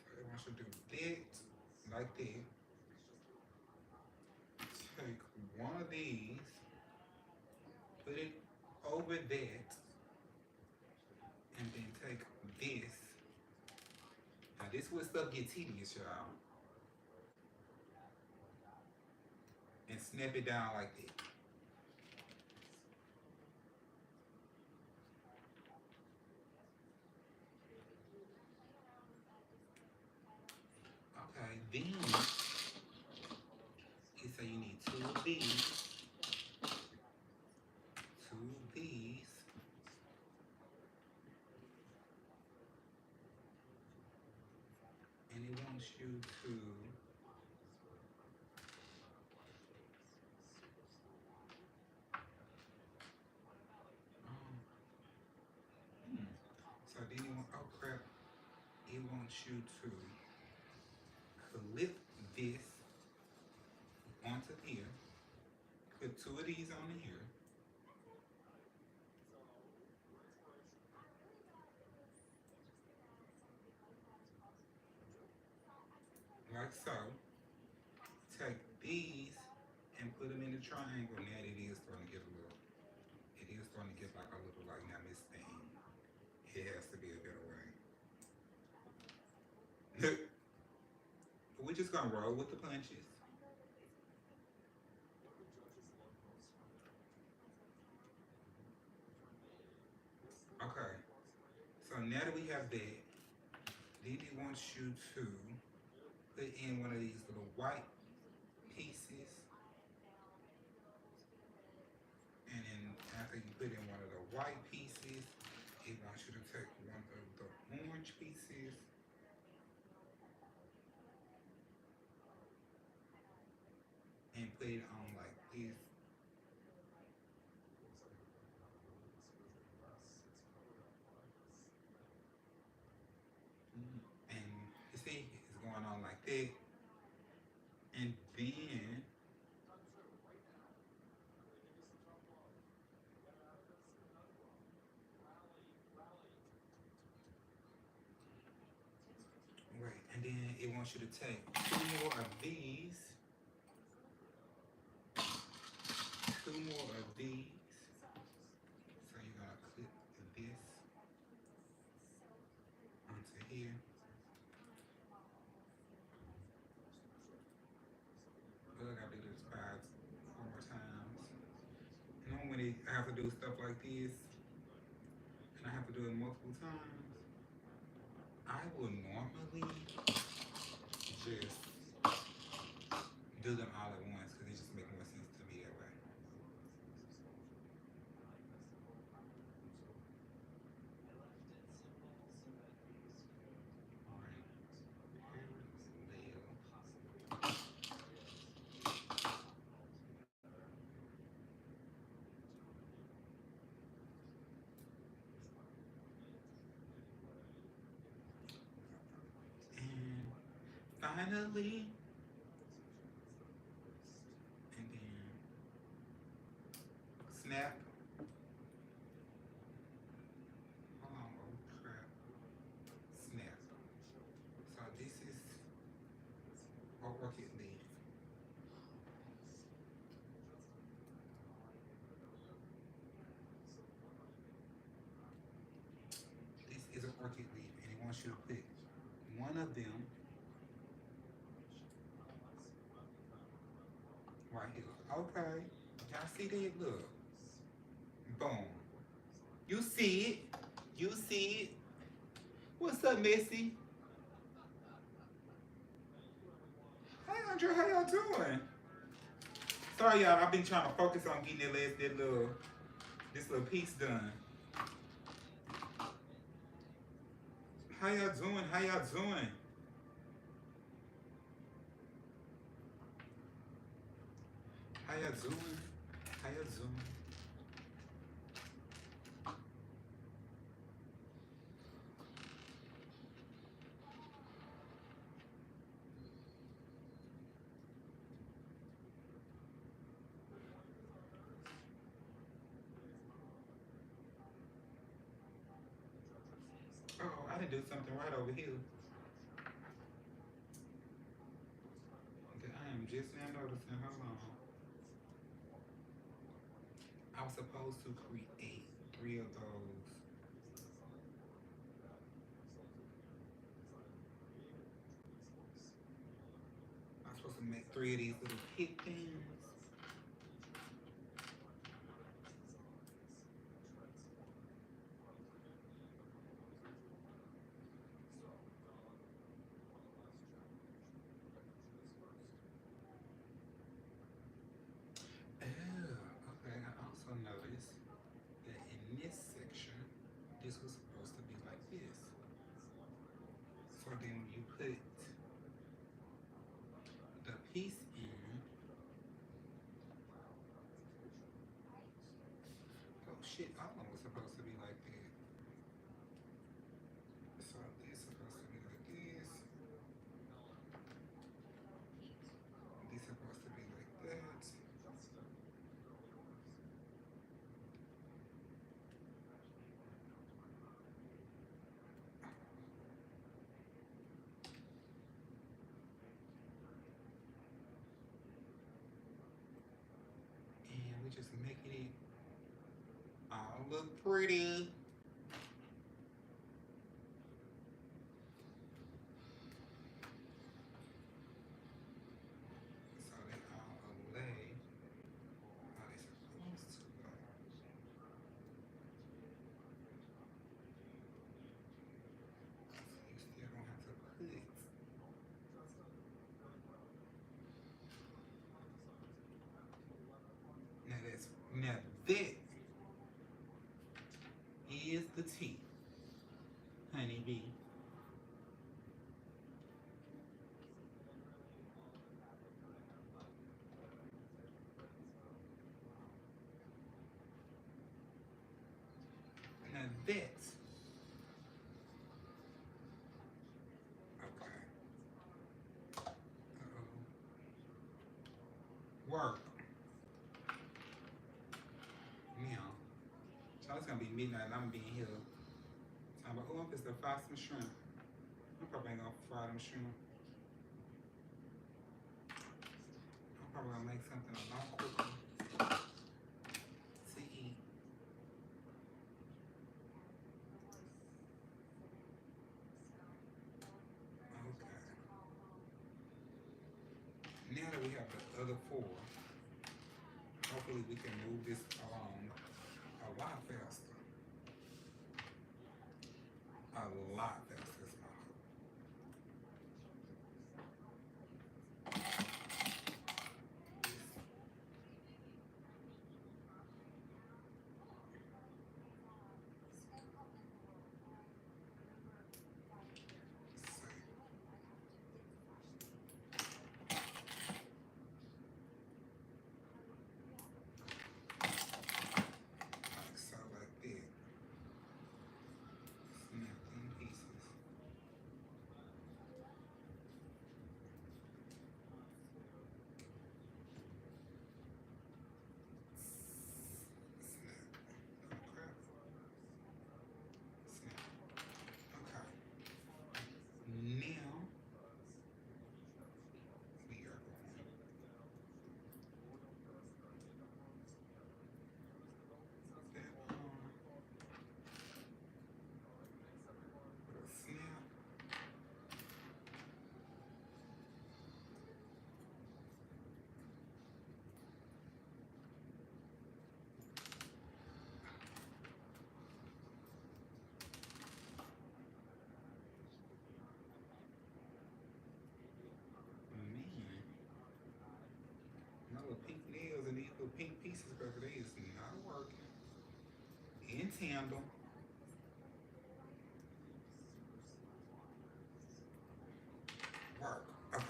S1: So they want you to do that, like that. Take one of these, put it over that, and then take this. Now this is where stuff gets tedious, y'all. And snap it down like that. Okay, then it say you need wants you to um, so then it want, oh crap, it wants you to clip this onto here, put two of these on here, like so. Take these and put them in the triangle. Now it is starting to get a little, it is starting to get like a little like, now this thing, it has to be a better way. We're just gonna roll with the punches. Okay, so now that we have that, Didi wants you to put in one of these little white pieces, and then after you put in one of the white pieces, it wants you to take one of the orange pieces and put it on like this. And you see, it's going on like that. And then, wait, and then it wants you to take two more of these, two more of these. So you're gonna clip this onto here. But I gotta do this five, 4 more times. You know when I have to do stuff like this, and I have to do it multiple times, I will normally just do them all at once because it just makes more sense to me that way. Alright, parallel. And finally, and then snap. Hold on, oh crap. Snap. So this is orchid leaf. This is an orchid leaf, and it wants you to put one of them right here. Okay. Y'all see that? Look. Boom. You see it. You see it. What's up, Missy? Hey, Andre, how y'all doing? Sorry, y'all. I've been trying to focus on getting this little piece done. How y'all doing? How y'all doing? How y'all doing? How y'all doing? Oh, I didn't do something right over here. Okay, I am just now noticing. Hold on. I was supposed to create 3 of those. I'm supposed to make 3 of these little pit things. Oh, okay. I also noticed that in this section, this was supposed to be like this. So then you put It all look pretty. So they all lay how they supposed to lay. So you still don't have to put. Now that is the tea, honeybee. Now that, okay, work now. So it's gonna be midnight and I'm gonna be in here talking about, oh, I'm just gonna fry some shrimp. I'm probably ain't gonna fry them shrimp. I'm probably gonna make something a lot quicker to eat. Okay. Now that we have the other four, hopefully we can move this along a lot faster. A lot faster is my hope. Like so, like that. Snap in pieces. Snap. Okay. Snap. Okay. Now we are going that with a snap. Man, my little pink nails and these little pink pieces back there is not working. In tandem. Work. Okay.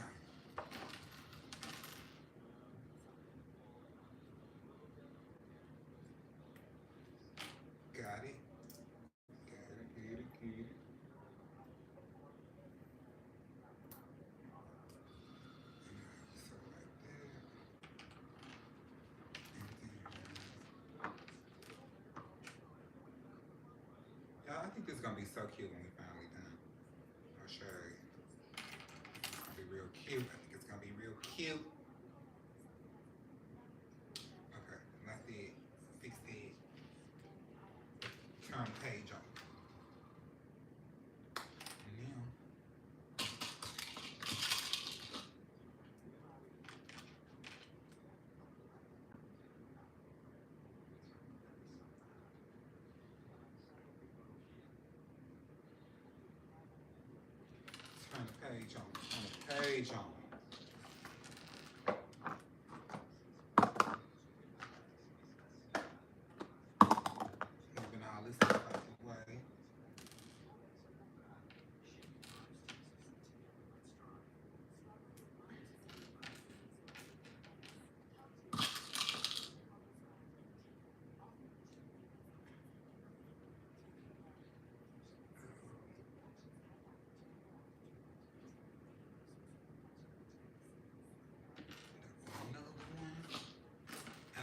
S1: Got it. Got it. Get it. Get it. So like that. And then, yeah, I think this is gonna be so cute when we finally done. I'll show you. It's gonna be real cute. I think it's gonna be real cute. Okay, like that. Fix that. Turn the page on. Now, turn the page on. Turn the page on. Moving all this stuff out the way.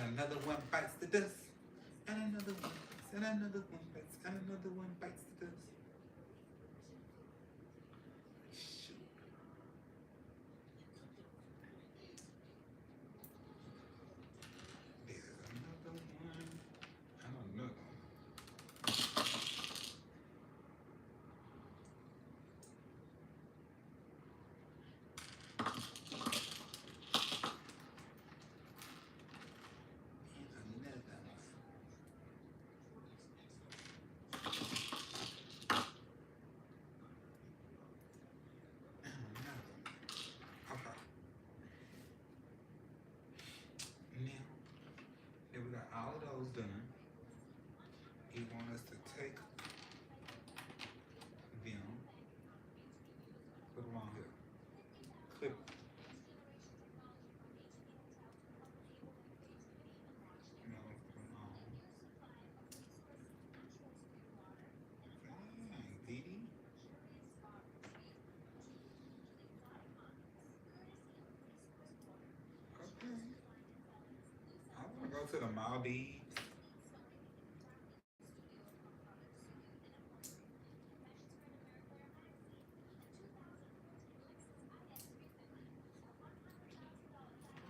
S1: Another one bites the dust. And another one bites. And another one bites. And another one bites the dust. Shoot. There's another one. the Maldives.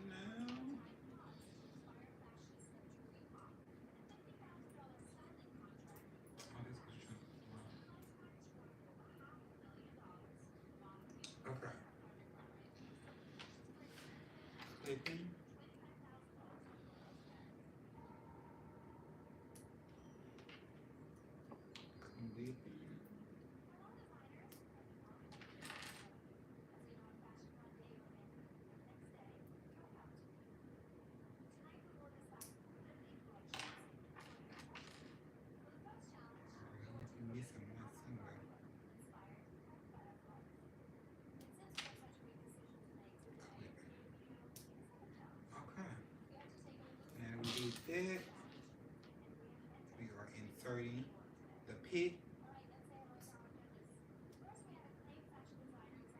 S1: No. Oh, this was okay. Clipping. Clipping. You're missing one somewhere. Okay. Now we did that. We are inserting the pit,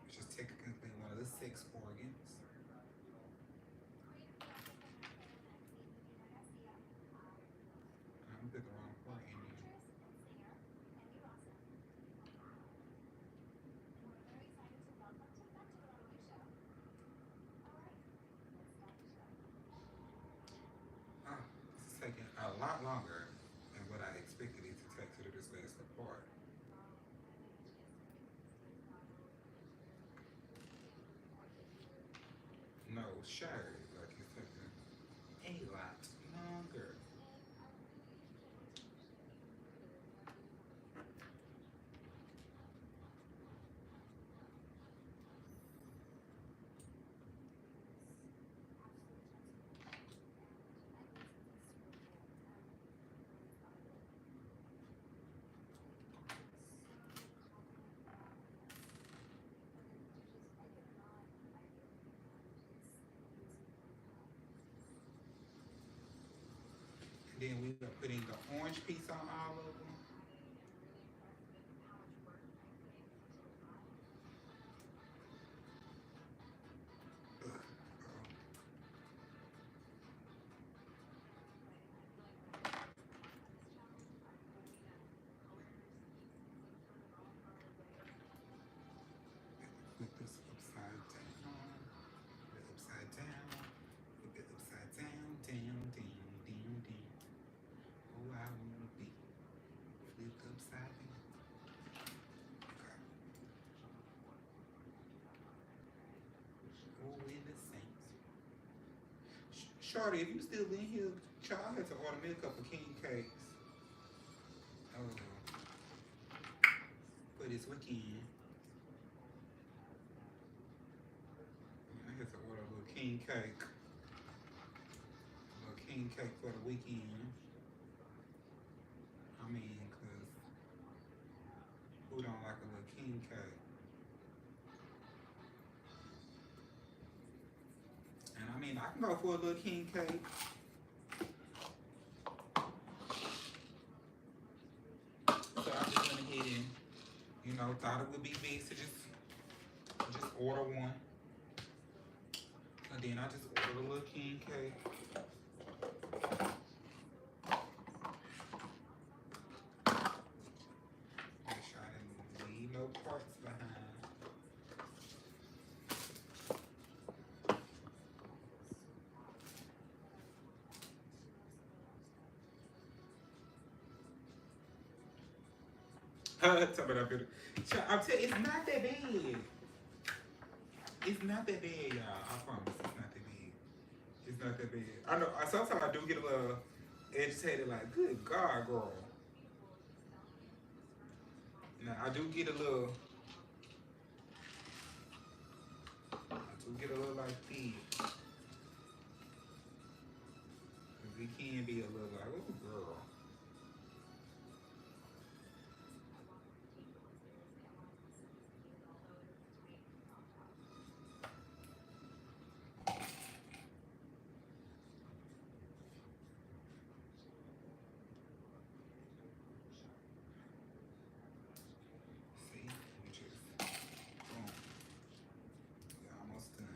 S1: which is technically one of the sex organs. I'm putting the wrong part in there. Oh, this is taking a lot longer than what I expected it to take to do this last part. No, sure, like it's taking a lot longer. And then we are putting the orange piece on all of them. Ugh, flip this upside down. Flip it upside down. Flip it upside down, down, down, down, down. Oh, I wanna be flipped upside down. Okay. Oh, in the saints. Shorty, if you still in here, child, I had to order me a couple king cakes. For this weekend. I had to order a little king cake. A little king cake for the weekend. I mean, cause who don't like a little king cake? And I mean, I can go for a little king cake. So I just went ahead and, thought it would be best to just order one. And then I just ordered a little king cake. Make sure I didn't leave no parts behind. Tell me that better. I'm telling you, it's not that bad. It's not that bad, y'all. I promise, it's not that bad. It's not that bad. I know. Sometimes I do get a little agitated, like, good God, girl. Now I do get a little. I do get a little like this. Cause it can be a little like, oh, girl. See, we just boom. We're almost done.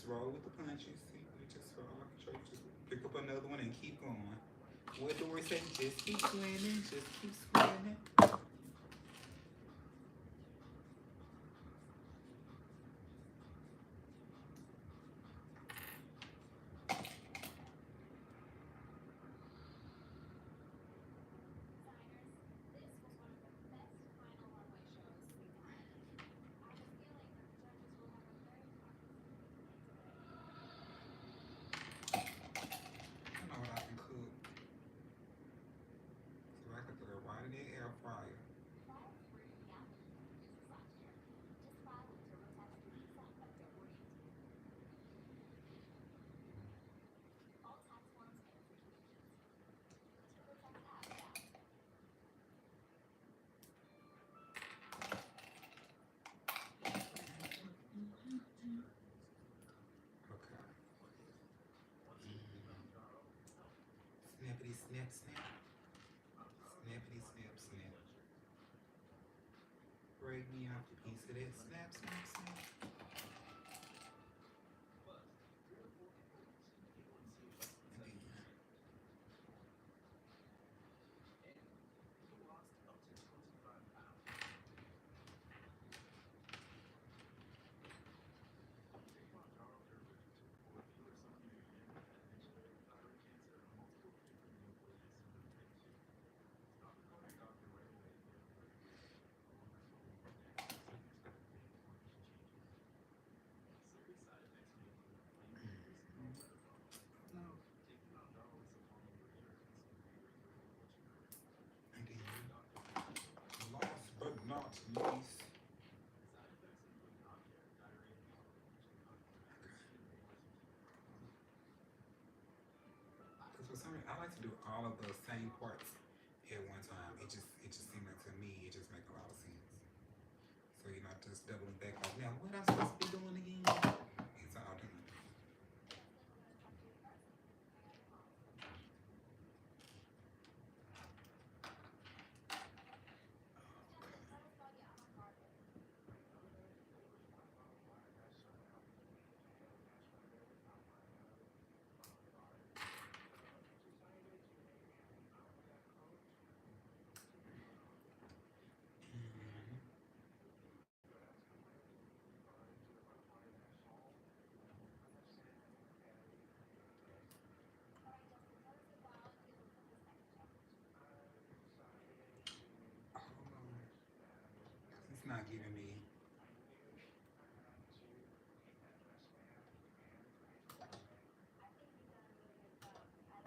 S1: just roll with the punches. See, you just roll. Like you just pick up another one and keep going. What Dory say? Just keep swimming. Just keep swimming. I know what I can cook. So I can throw it right in the air fryer. Okay. Snappity snap snap. Snappity snap snap. Break me off a piece of that. Snap snap snap. And then, and then last but not least, because for some reason I like to do all of the same parts at one time. It just seems like to me it just makes a lot of sense. So you're not just doubling back like now what I'm supposed to be doing again? It's all done. Hold on. It's not giving me.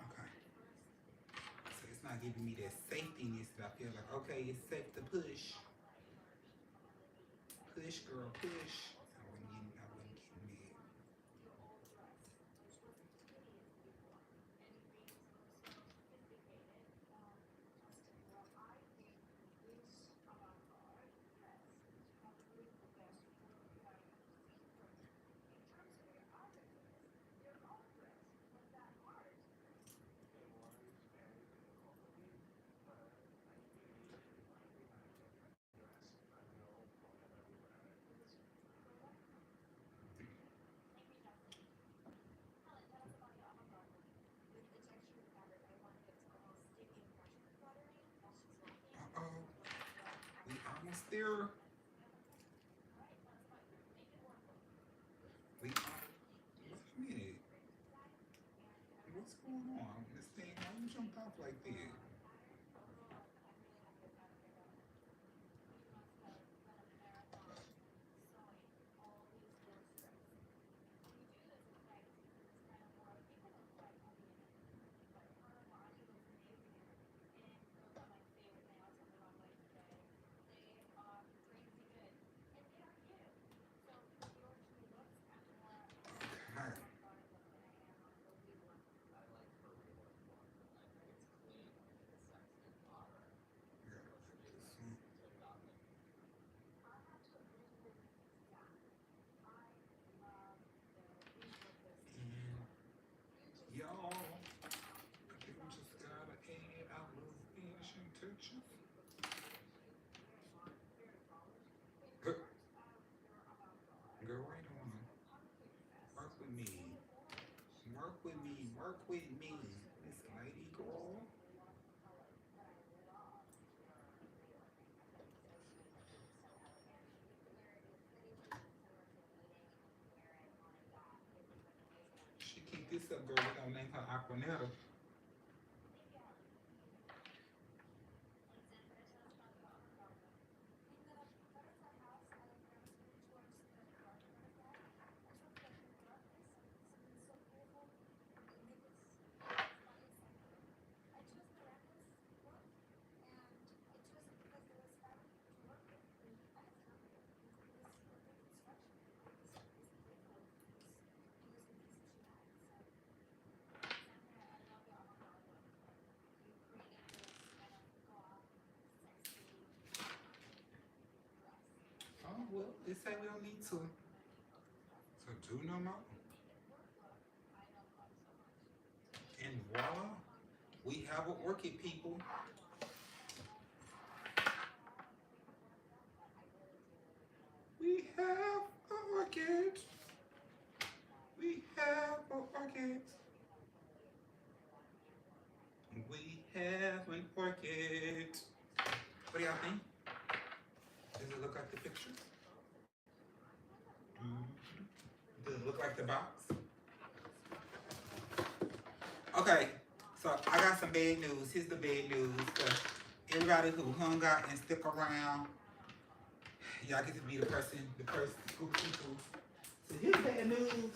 S1: Okay. So it's not giving me that safetyness that I feel like, okay, it's safe to push. Push, girl, push. I wasn't getting mad. Uh-oh. We almost there. Wait a minute. What's going on? This thing, why you jumped off like that? Okay. And y'all, I think we just gotta add our little finishing touches. Go right on. Work with with me. Work with me. This lady girl. She keep this up, girl. We're gonna name her Aquanetta. Oh, well, they say we don't need to do no more. And voila, we have an orchid, people. We have an orchid. We have an orchid. We have an orchid. What do y'all think? Does it look like the picture? Does it look like the box? Okay, so I got some bad news. Here's the bad news. For everybody who hung out and stick around, y'all get to be the person, the first group of people. So here's bad news,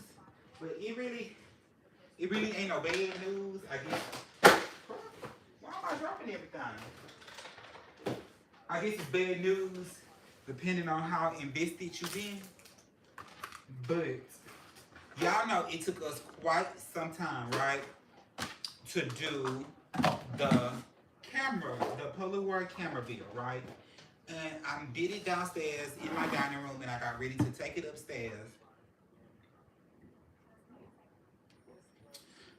S1: but it really ain't no bad news. I guess. Why am I dropping everything? I guess it's bad news, depending on how invested you've been. But y'all know it took us quite some time, right, to do the camera, the Polaroid camera build, right? And I did it downstairs in my dining room, and I got ready to take it upstairs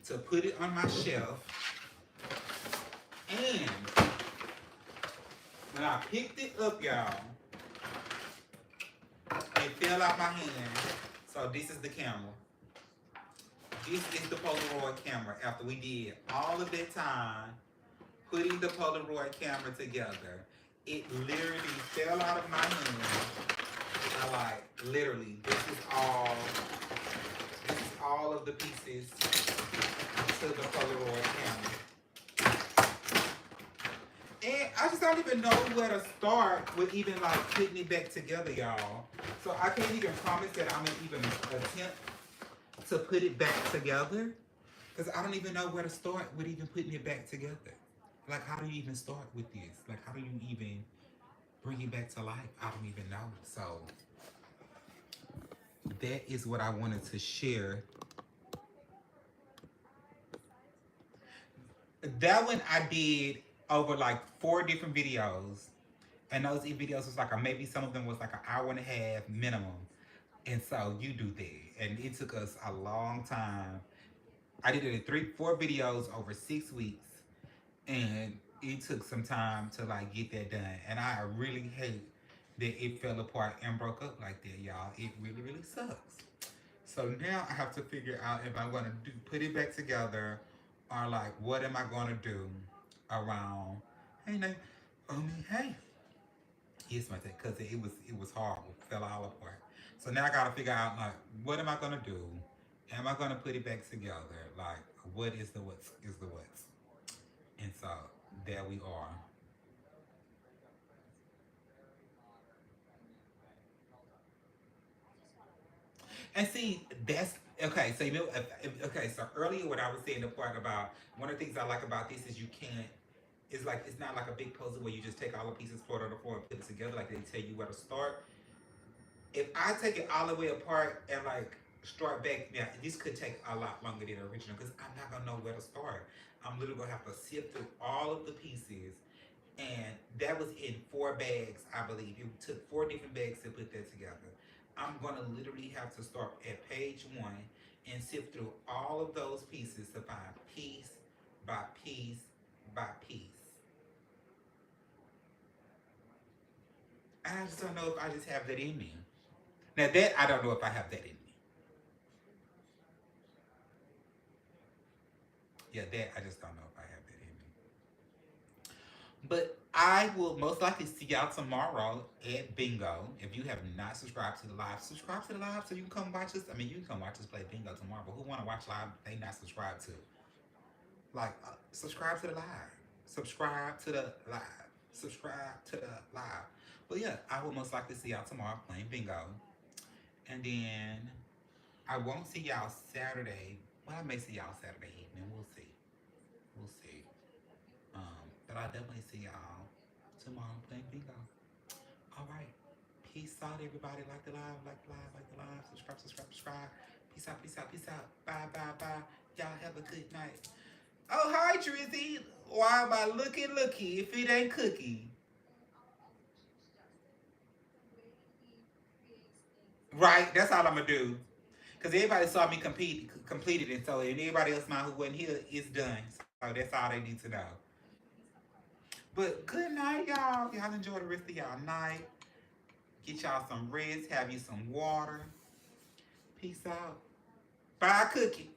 S1: to put it on my shelf. And when I picked it up, y'all, it fell out my hand. So this is the camera. This is the Polaroid camera. After we did all of that time putting the Polaroid camera together, it literally fell out of my hand. I like literally. This is all of the pieces to the Polaroid camera. And I just don't even know where to start with even like putting it back together, y'all. So I can't even promise that I'm gonna even attempt to put it back together, because I don't even know where to start with even putting it back together. Like, how do you even start with this? Like, how do you even bring it back to life? I don't even know. So that is what I wanted to share. That one I did over like 4 different videos. And those videos was like maybe some of them was like an hour and a half minimum. And so you do that. And it took us a long time. I did it in 4 videos over 6 weeks. And it took some time to like get that done. And I really hate that it fell apart and broke up like that, y'all. It really, really sucks. So now I have to figure out if I'm gonna put it back together, or like what am I gonna do around. Hey, Nate. Hey. Yes, my take, because it was horrible, fell all apart. So now I gotta figure out like what am I gonna do? Am I gonna put it back together? Like what is the what's is the what's? And so there we are. And see, that's okay. So okay. So earlier, what I was saying, the part about one of the things I like about this is you can't. It's like it's not like a big puzzle where you just take all the pieces, put it on the floor, and put it together. Like they tell you where to start. If I take it all the way apart and like start back, now this could take a lot longer than the original because I'm not gonna know where to start. I'm literally gonna have to sift through all of the pieces, and that was in 4 bags, I believe. It took 4 different bags to put that together. I'm gonna literally have to start at page 1 and sift through all of those pieces to find piece by piece by piece. And I just don't know if I just have that in me. Now that I don't know if I have that in me. Yeah, that I just don't know if I have that in me. But I will most likely see y'all tomorrow at Bingo. If you have not subscribed to the live, subscribe to the live so you can come watch us. I mean, you can come watch us play Bingo tomorrow. But who want to watch live? They not subscribed to. Like, subscribe to the live. Subscribe to the live. Subscribe to the live. But yeah, I will most likely see y'all tomorrow playing Bingo. And then I won't see y'all Saturday. Well, I may see y'all Saturday evening. We'll see. We'll see. But I'll definitely see y'all tomorrow playing Bingo. All right. Peace out, everybody. Like the live, like the live, like the live. Subscribe, subscribe, subscribe. Peace out, peace out, peace out. Bye, bye, bye. Y'all have a good night. Oh, hi, Drizzy. Why am I looky if it ain't cookie? Right, that's all I'm gonna do. Cause everybody saw me completed it, so and everybody else mind who wasn't here is done. So that's all they need to know. But good night, y'all. Y'all enjoy the rest of y'all night. Get y'all some rest. Have you some water. Peace out. Bye, cookie.